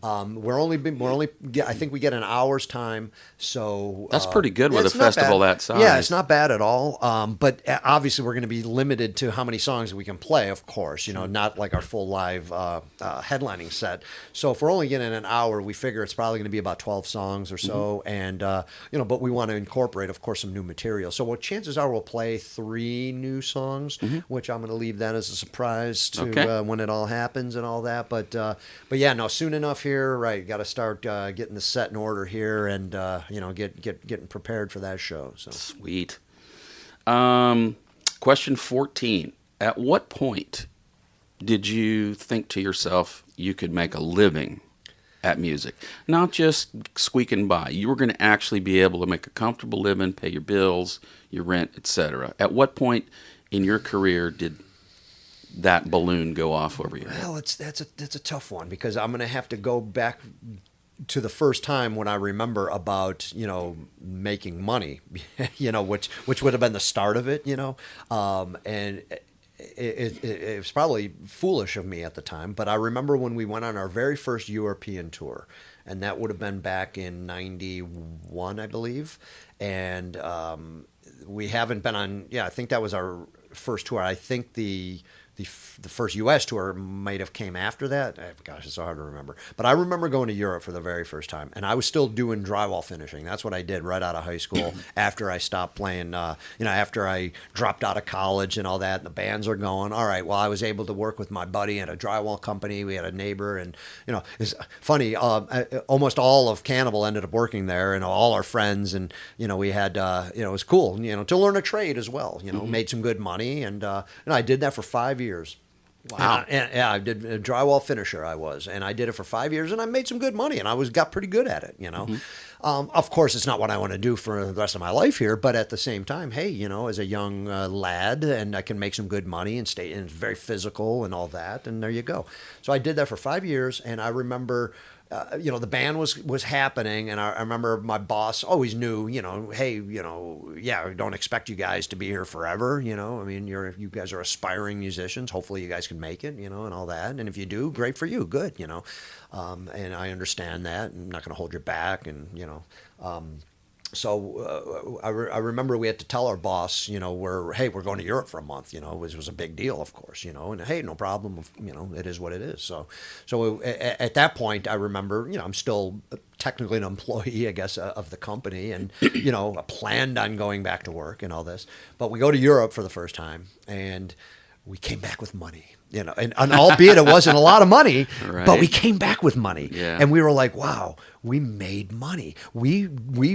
I think we get an hour's time, so that's pretty good with a festival that size. Yeah, it's not bad at all. But obviously we're going to be limited to how many songs we can play, of course, not like our full live headlining set. So if we're only getting an hour, we figure it's probably going to be about 12 songs or so. And, but we want to incorporate, of course, some new material. So chances are we'll play 3 new songs, which I'm going to leave that as a surprise to when it all happens and all that. But yeah, no, soon enough here, right, got to start getting the set in order here and, getting prepared for that show. So Sweet. Question 14. At what point did you think to yourself you could make a living at music? Not just squeaking by. You were going to actually be able to make a comfortable living, pay your bills, your rent, etc. At what point in your career did that balloon go off over your head? Well, that's a tough one, because I'm going to have to go back to the first time when I remember about, making money, which would have been the start of it, and it was probably foolish of me at the time, but I remember when we went on our very first European tour, and that would have been back in 91, I believe. And we haven't been on, I think that was our first tour. I think the first U.S. tour might have came after that. Gosh, it's so hard to remember. But I remember going to Europe for the very first time, and I was still doing drywall finishing. That's what I did right out of high school after I stopped playing, after I dropped out of college and all that, and the bands are going. All right, well, I was able to work with my buddy at a drywall company. We had a neighbor, and, it's funny, almost all of Cannibal ended up working there, and all our friends, and, we had, it was cool, to learn a trade as well, made some good money, and I did that for 5 years. Wow. I did a drywall finisher. and I did it for 5 years, and I made some good money, and I got pretty good at it, Of course, it's not what I want to do for the rest of my life here, but at the same time, hey, as a young lad, and I can make some good money and it's very physical and all that, and there you go. So I did that for 5 years, and I remember, the band was happening, and I remember my boss always knew, hey, we don't expect you guys to be here forever, I mean, you guys are aspiring musicians. Hopefully you guys can make it, and all that. And if you do, great for you, good, and I understand that. I'm not going to hold you back, and, So I remember we had to tell our boss, we're going to Europe for a month, which was a big deal, of course, and hey, no problem, it is what it is. So at that point, I remember, I'm still technically an employee, I guess, of the company, and, I planned on going back to work and all this, but we go to Europe for the first time, and we came back with money. And albeit it wasn't a lot of money, right. But we came back with money. Yeah. And we were like, wow, we made money. We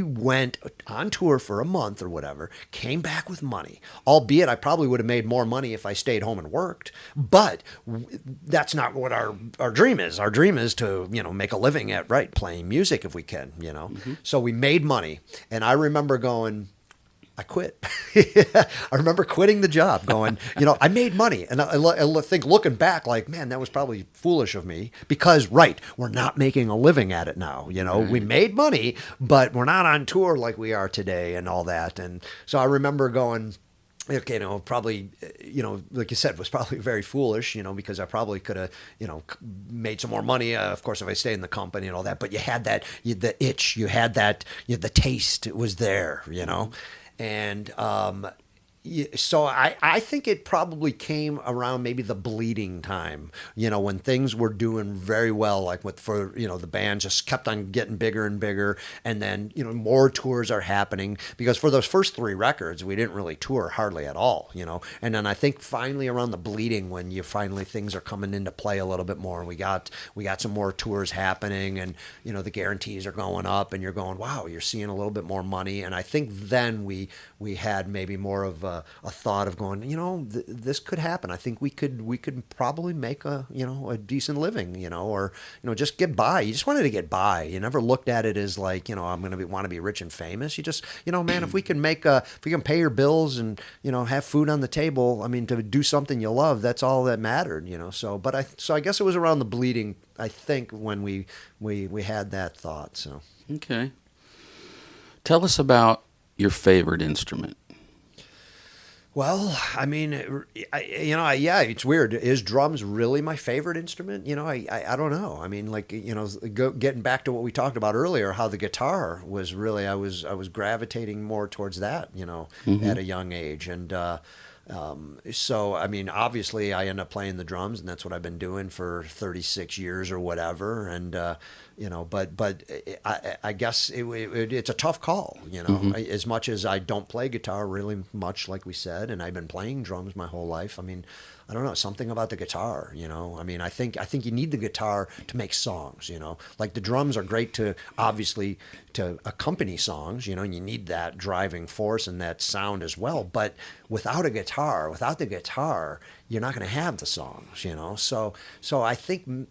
went on tour for a month or whatever, came back with money. Albeit I probably would have made more money if I stayed home and worked. But that's not what our dream is. Our dream is to, make a living playing music if we can, So we made money. And I remember going, I quit. I remember quitting the job going, I made money. And I think looking back, like, man, that was probably foolish of me because, right, we're not making a living at it now. We made money, but we're not on tour like we are today and all that. And so I remember going, okay, probably, like you said, was probably very foolish, because I probably could have, made some more money, of course, if I stayed in the company and all that. But you had that, the itch, you had that, the taste, it was there, And so I think it probably came around maybe the bleeding time, when things were doing very well, like the band just kept on getting bigger and bigger. And then, more tours are happening because for those first 3 records, we didn't really tour hardly at all, And then I think finally around the bleeding, when things are coming into play a little bit more, and we got some more tours happening, and, the guarantees are going up, and you're going, wow, you're seeing a little bit more money. And I think then we had maybe more of a thought of going, this could happen. I think we could probably make a decent living, or just get by. You just wanted to get by. You never looked at it as like, I'm going to want to be rich and famous. You just, man, if we can pay your bills and have food on the table, I mean, to do something you love, that's all that mattered. So I guess it was around the bleeding, I think, when we had that thought. So okay, tell us about your favorite instrument. Well, I mean, yeah, it's weird. Is drums really my favorite instrument? I don't know. I mean, like, getting back to what we talked about earlier, how the guitar was really, I was gravitating more towards that, at a young age. And, so, I mean, obviously I end up playing the drums, and that's what I've been doing for 36 years or whatever. And, but I guess it's a tough call, as much as I don't play guitar really much, like we said, and I've been playing drums my whole life. I mean, I don't know, something about the guitar, I mean, I think you need the guitar to make songs, like the drums are great to accompany songs, and you need that driving force and that sound as well. But without the guitar, you're not going to have the songs, So I think,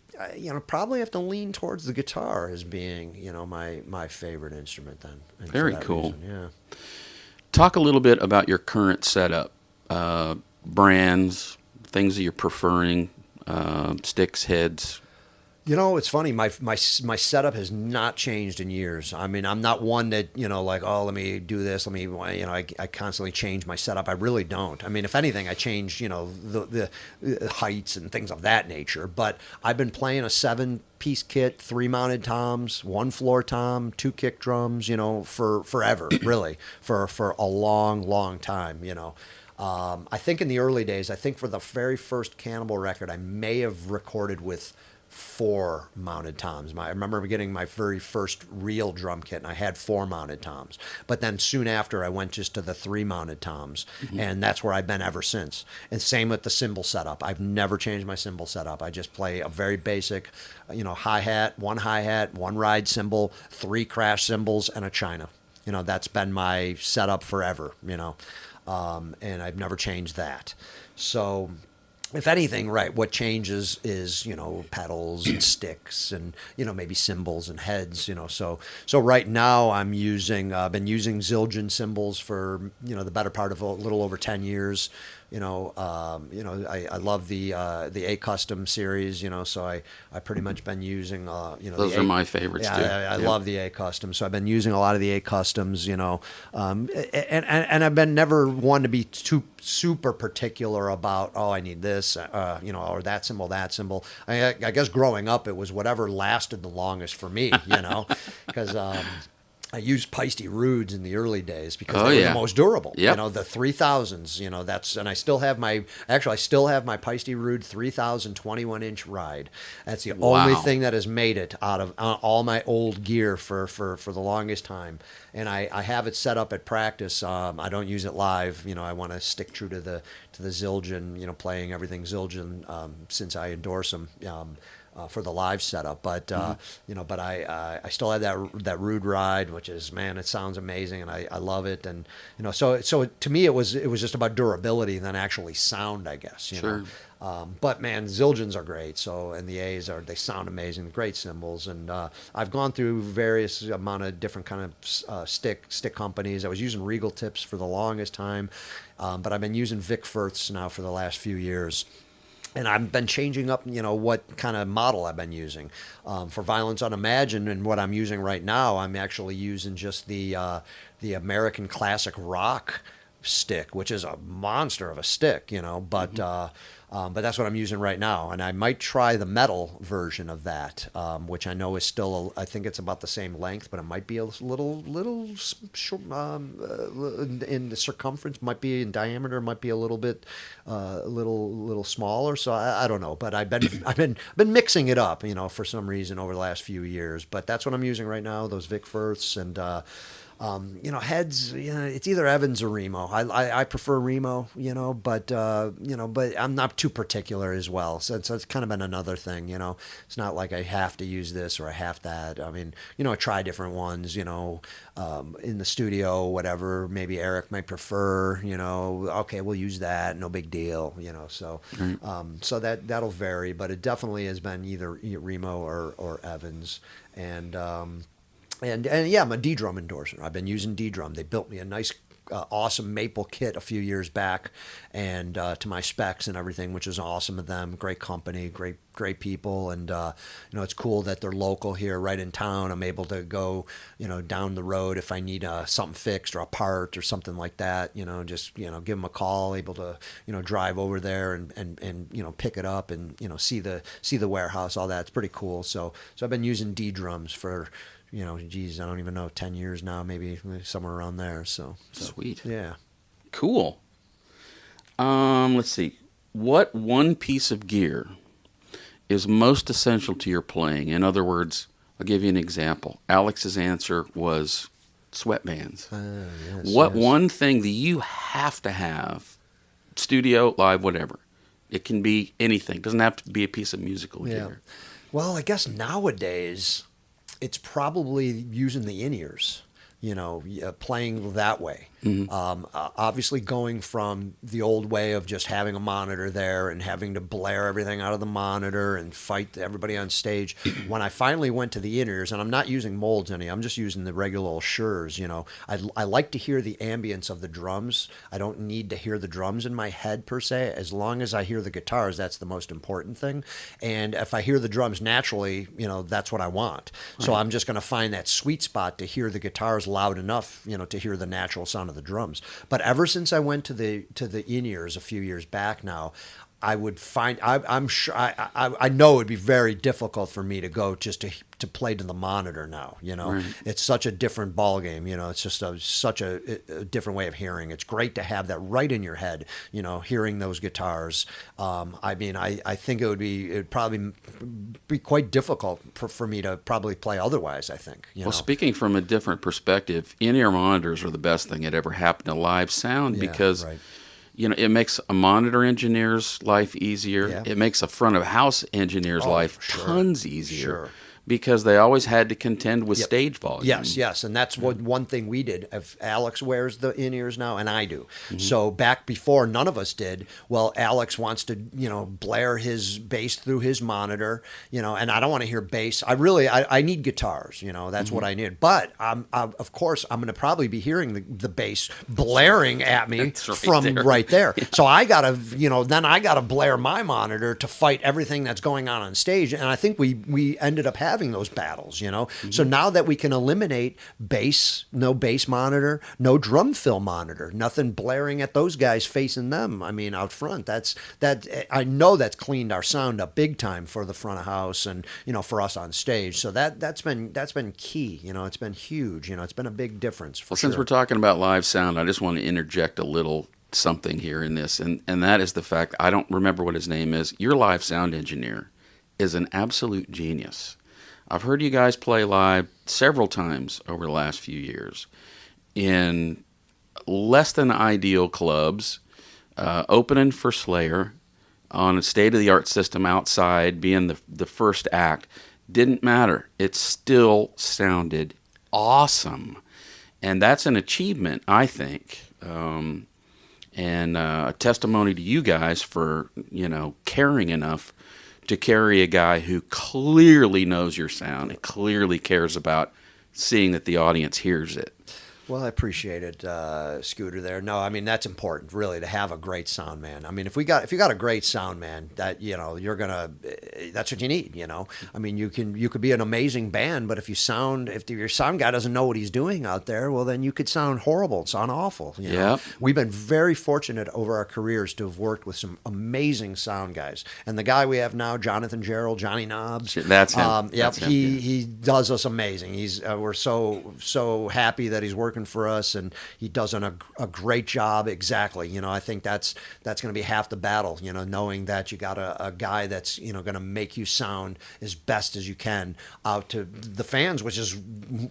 probably have to lean towards the guitar as being, my favorite instrument then. And very cool. Reason, yeah. Talk a little bit about your current setup, brands, things that you're preferring, sticks, heads. It's funny. My setup has not changed in years. I mean, I'm not one that, like, oh, let me do this. Let me, I constantly change my setup. I really don't. I mean, if anything, I change, the heights and things of that nature. But I've been playing a 7-piece kit, 3 mounted toms, 1 floor tom, 2 kick drums, for forever, really, for a long, long time, I think in the early days, I think for the very first Cannibal record, I may have recorded with 4 mounted toms. I remember getting my very first real drum kit, and I had 4 mounted toms. But then soon after, I went just to the 3 mounted toms, and that's where I've been ever since. And same with the cymbal setup. I've never changed my cymbal setup. I just play a very basic, hi-hat, 1 ride cymbal, 3 crash cymbals, and a china. That's been my setup forever, and I've never changed that. So if anything, right, what changes is, pedals and sticks and, maybe cymbals and heads, So right now I've been using Zildjian cymbals for, the better part of a little over 10 years. I love the A Custom series, so I pretty much been using, Those are my favorites too. I love the A Custom. So I've been using a lot of the A Customs, and I've been never one to be too super particular about, oh, I need this, or that cymbal. I guess growing up, it was whatever lasted the longest for me, because I used Peisty Rudes in the early days because they were the most durable. Yep. The 3000s, and I still have my Peisty Rude 3000 21-inch ride. That's the only thing that has made it out of all my old gear for the longest time. And I have it set up at practice. I don't use it live. I want to stick true to the Zildjian, playing everything Zildjian since I endorse them. for the live setup. But but I still have that Rude Ride, which is, man, it sounds amazing, and I love it. And so to me it was just about durability than actually sound, I guess. Sure. But man, Zildjians are great. And the A's they sound amazing, great cymbals. And I've gone through various amount of different kind of stick companies. I was using Regal tips for the longest time, but I've been using Vic Firths now for the last few years. And I've been changing up, what kind of model I've been using. For Violence Unimagined, and what I'm using right now, I'm actually using just the American Classic Rock stick, which is a monster of a stick, but that's what I'm using right now. And I might try the metal version of that, which I know is still, I think it's about the same length, but it might be a little short, in the circumference, might be in diameter, might be a little bit, little smaller. So I don't know, but I've been mixing it up, for some reason over the last few years. But that's what I'm using right now, those Vic Firths. And heads, it's either Evans or Remo. I prefer Remo, but I'm not too particular as well. So it's kind of been another thing, It's not like I have to use this or I have that. I mean, I try different ones, in the studio, whatever. Maybe Eric might prefer, okay, we'll use that, no big deal, So, so that'll vary, but it definitely has been either Remo or Evans. And yeah, I'm a D-Drum endorser. I've been using D-Drum. They built me a nice, awesome maple kit a few years back, and to my specs and everything, which is awesome of them. Great company, great people, and it's cool that they're local here, right in town. I'm able to go, down the road if I need something fixed or a part or something like that. Just give them a call. Able to drive over there and pick it up and see the warehouse. All that. It's pretty cool. So I've been using D-Drums for, geez, I don't even know, 10 years now, maybe somewhere around there. So sweet. Yeah. Cool. Let's see. What one piece of gear is most essential to your playing? In other words, I'll give you an example. Alex's answer was sweatbands. What one thing that you have to have, studio, live, whatever? It can be anything. It doesn't have to be a piece of musical gear. Well, I guess nowadays it's probably using the in-ears, playing that way. Obviously going from the old way of just having a monitor there and having to blare everything out of the monitor and fight everybody on stage. When I finally went to the in-ears, and I'm not using molds any, I'm just using the regular old Sures, I like to hear the ambience of the drums. I don't need to hear the drums in my head per se. As long as I hear the guitars, that's the most important thing. And if I hear the drums naturally, that's what I want. Right. So I'm just going to find that sweet spot to hear the guitars loud enough, to hear the natural sound of the drums. But ever since I went to the in-ears a few years back now, I would find I'm sure I know it'd be very difficult for me to go just to play to the monitor now. Right. It's such a different ball game. It's just such a different way of hearing. It's great to have that right in your head. Hearing those guitars. I mean, I think it'd probably be quite difficult for me to probably play otherwise. I think. Well, speaking from a different perspective, in-ear monitors are the best thing that ever happened to live sound because. Right. It makes a monitor engineer's life easier. Yeah. It makes a front of house engineer's life tons easier. Sure. Because they always had to contend with stage volume. Yes, and that's one thing we did. If Alex wears the in-ears now, and I do. Mm-hmm. So back before, none of us did. Well, Alex wants to, blare his bass through his monitor, and I don't want to hear bass. I need guitars, that's mm-hmm. what I need. But of course, I'm going to probably be hearing the bass blaring at me right there. Yeah. So I gotta, then I gotta blare my monitor to fight everything that's going on stage. And I think we ended up having those battles, Mm-hmm. So now that we can eliminate bass, no bass monitor, no drum fill monitor, nothing blaring at those guys facing them. I mean, out front, I know that's cleaned our sound up big time for the front of house and, for us on stage. So that's been key, it's been huge, it's been a big difference for sure. Since we're talking about live sound, I just want to interject a little something here in this. And that is the fact, I don't remember what his name is. Your live sound engineer is an absolute genius. I've heard you guys play live several times over the last few years in less than ideal clubs, opening for Slayer, on a state-of-the-art system outside, being the first act, didn't matter. It still sounded awesome. And that's an achievement, I think, and a testimony to you guys for, caring enough to carry a guy who clearly knows your sound and clearly cares about seeing that the audience hears it. Well, I appreciate it, Scooter. There, no, I mean that's important, really, to have a great sound man. I mean, if you got a great sound man, that you're gonna, that's what you need. I mean, you could be an amazing band, but if your sound guy doesn't know what he's doing out there, well, then you could sound horrible, sound awful. Yeah, we've been very fortunate over our careers to have worked with some amazing sound guys, and the guy we have now, Jonathan Gerald, Johnny Knobs, that's him. Yep, That's him. He does us amazing. We're so happy that he's working for us, and he does a great job. Exactly. I think that's going to be half the battle, knowing that you got a guy that's, going to make you sound as best as you can out to the fans, which is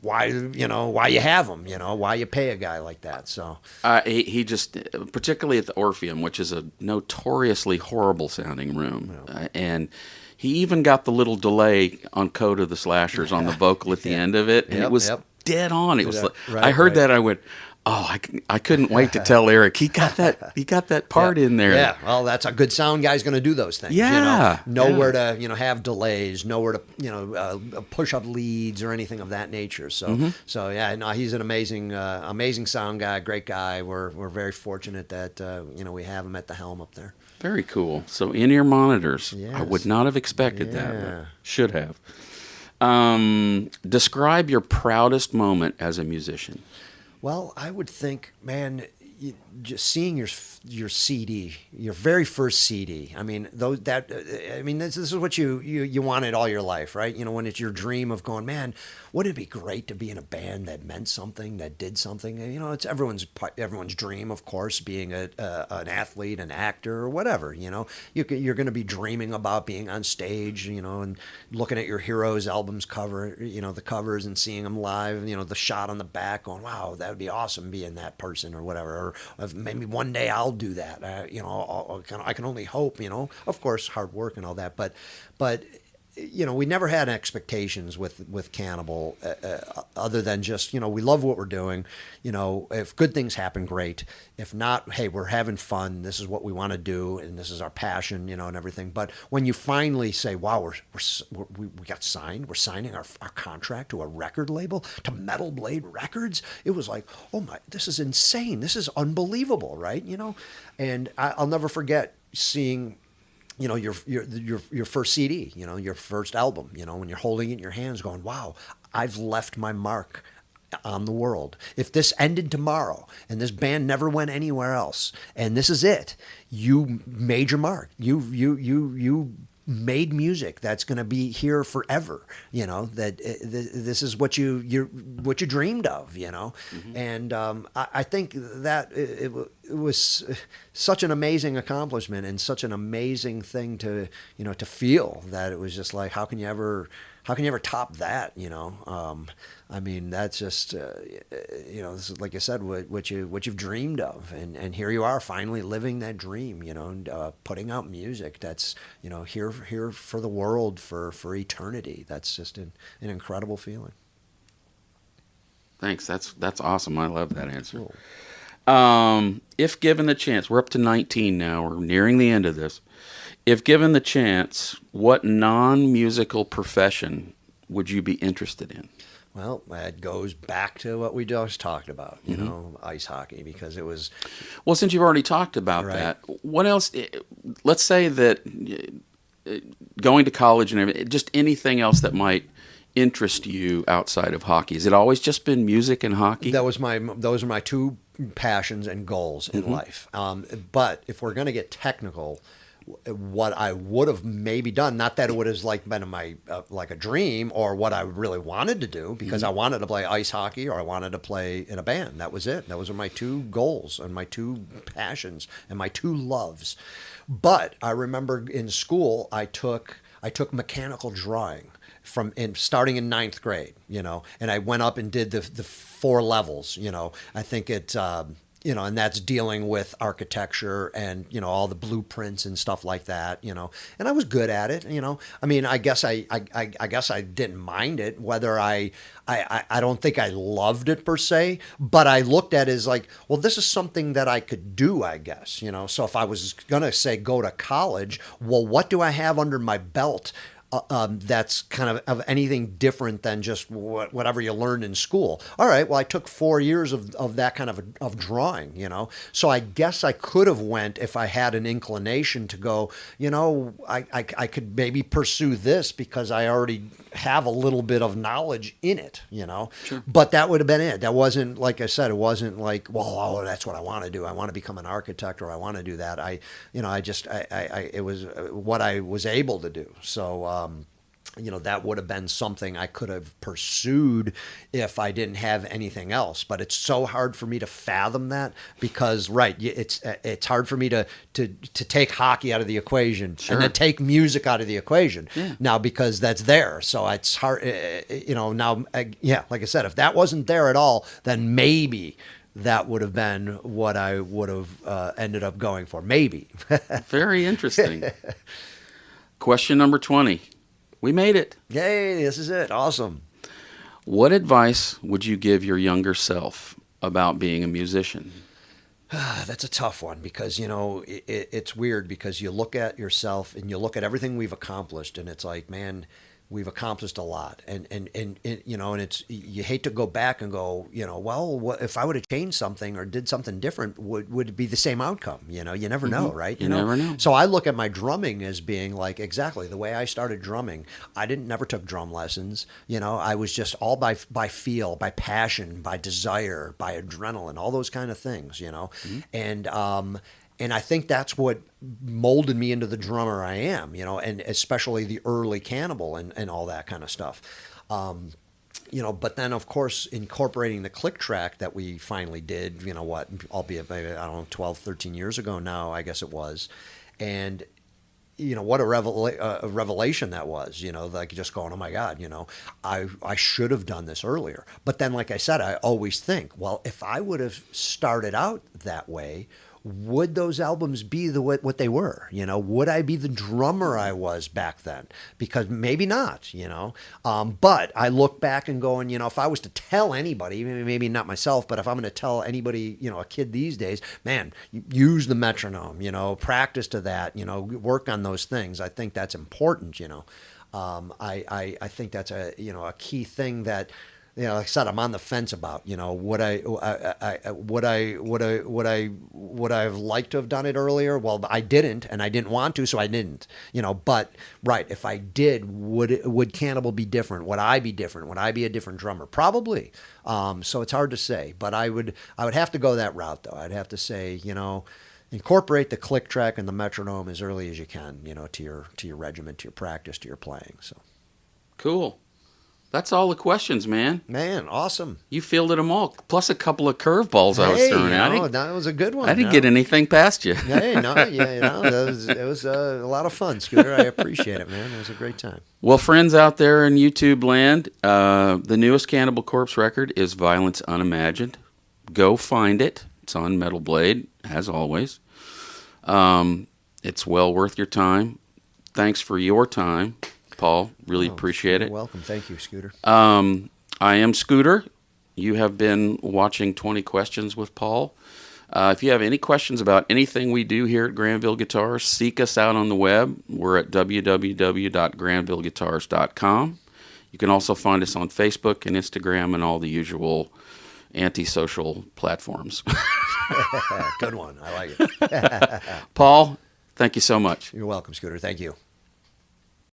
why you have him, why you pay a guy like that. So he just, particularly at the Orpheum, which is a notoriously horrible sounding room, and he even got the little delay on Code of the Slashers on the vocal at the end of it, and it was dead on. It was. I heard that. I went, oh, I couldn't wait to tell Eric. He got that part in there. Yeah. Well, that's a good sound guy's going to do those things. Yeah. Know where to have delays. Know where to push up leads or anything of that nature. So yeah. No, he's an amazing sound guy. Great guy. We're very fortunate that we have him at the helm up there. Very cool. So in-ear monitors. Yes. I would not have expected that, but should have. Describe your proudest moment as a musician. Well, I would think, man, just seeing your CD, your very first CD. I mean, this is what you wanted all your life, right? When it's your dream of going, man, wouldn't it be great to be in a band that meant something, that did something? It's everyone's dream, of course, being an athlete, an actor, or whatever. You're going to be dreaming about being on stage, and looking at your heroes' albums cover, the covers, and seeing them live. The shot on the back, going, wow, that would be awesome, being that person or whatever. Or maybe one day I'll do that. I can only hope. Of course, hard work and all that, but. We never had expectations with Cannibal other than just, we love what we're doing. If good things happen, great. If not, hey, we're having fun. This is what we want to do, and this is our passion, and everything. But when you finally say, wow, we got signed, we're signing our contract to a record label, to Metal Blade Records, it was like, oh my, this is insane. This is unbelievable, right? And I'll never forget seeing your first CD, your first album, when you're holding it in your hands going, wow, I've left my mark on the world. If this ended tomorrow and this band never went anywhere else and this is it, you made your mark. You made music that's going to be here forever. That this is what you dreamed of. And I think that it was such an amazing accomplishment and such an amazing thing to feel, that it was just like, how can you ever top that? I mean, that's just this is, like I said, what you've dreamed of, and here you are finally living that dream. And putting out music that's here for the world for eternity. That's just an incredible feeling. Thanks. That's awesome. I love that answer. Cool. If given the chance, we're up to 19 now. We're nearing the end of this. If given the chance, what non-musical profession would you be interested in? Well, that goes back to what we just talked about, ice hockey, because it was... Well, since you've already talked about that, what else... Let's say that going to college and everything, just anything else that might interest you outside of hockey. Has it always just been music and hockey? Those are my two passions and goals in life. But if we're going to get technical... what I would have maybe done, not that it would have been my like a dream or what I really wanted to do, because I wanted to play ice hockey or I wanted to play in a band. That was it. Those were my two goals and my two passions and my two loves. But I remember in school I took mechanical drawing starting in 9th grade, and I went up and did the 4 levels. I think and that's dealing with architecture and, all the blueprints and stuff like that, and I was good at it, I mean, I guess I guess I didn't mind it, whether I don't think I loved it per se, but I looked at it as like, well, this is something that I could do, I guess, so if I was going to say go to college, well, what do I have under my belt that's kind of anything different than just whatever you learned in school? All right, well, I took 4 years of that kind of drawing, so I guess I could have went if I had an inclination to go, I could maybe pursue this because I already have a little bit of knowledge in it, Sure. But that would have been it. That wasn't, like I said, it wasn't like, well, oh, that's what I want to do. I want to become an architect, or I want to do that. It was what I was able to do. So, that would have been something I could have pursued if I didn't have anything else. But it's so hard for me to fathom that because, right, it's hard for me to take hockey out of the equation Sure. and to take music out of the equation Yeah. now because that's there. So it's hard, now, like I said, if that wasn't there at all, then maybe that would have been what I would have ended up going for. Maybe. Very interesting. Question number 20. We made it. Yay, this is it. Awesome. What advice would you give your younger self about being a musician? That's a tough one because, it's weird because you look at yourself and you look at everything we've accomplished and it's like, man, we've accomplished a lot. And it's, you hate to go back and go, well, what, if I would have changed something or did something different, would it be the same outcome? You never know, right? You never know. So I look at my drumming as being like exactly the way I started drumming. I never took drum lessons. I was just all by feel, by passion, by desire, by adrenaline, all those kind of things, And I think that's what molded me into the drummer I am, and especially the early Cannibal and all that kind of stuff. But then, of course, incorporating the click track that we finally did, albeit maybe, I don't know, 12, 13 years ago now, I guess it was. And, what a revelation that was, like just going, oh my God, I should have done this earlier. But then, like I said, I always think, well, if I would have started out that way, would those albums be what they were? Would I be the drummer I was back then? Because maybe not, But I look back and going, if I was to tell anybody, maybe not myself, but if I'm going to tell anybody, a kid these days, man, use the metronome, practice to that, work on those things. I think that's important, I think that's a key thing that, like I said, I'm on the fence about, would I have liked to have done it earlier? Well, I didn't, and I didn't want to, so I didn't, but right. If I did, would Cannibal be different? Would I be different? Would I be a different drummer? Probably. So it's hard to say, but I would have to go that route though. I'd have to say, incorporate the click track and the metronome as early as you can, to your regimen, to your practice, to your playing. So Cool. That's all the questions, man. Man, awesome. You fielded them all, plus a couple of curveballs I was throwing out. That was a good one. I didn't get anything past you. Hey, no, it was a lot of fun, Scooter. I appreciate it, man. It was a great time. Well, friends out there in YouTube land, the newest Cannibal Corpse record is Violence Unimagined. Go find it. It's on Metal Blade, as always. It's well worth your time. Thanks for your time, Paul. Really appreciate it. You're welcome. Thank you, Scooter. I am Scooter. You have been watching 20 Questions with Paul. If you have any questions about anything we do here at Granville Guitars, seek us out on the web. We're at www.granvilleguitars.com. You can also find us on Facebook and Instagram and all the usual antisocial platforms. Good one. I like it. Paul, thank you so much. You're welcome, Scooter. Thank you.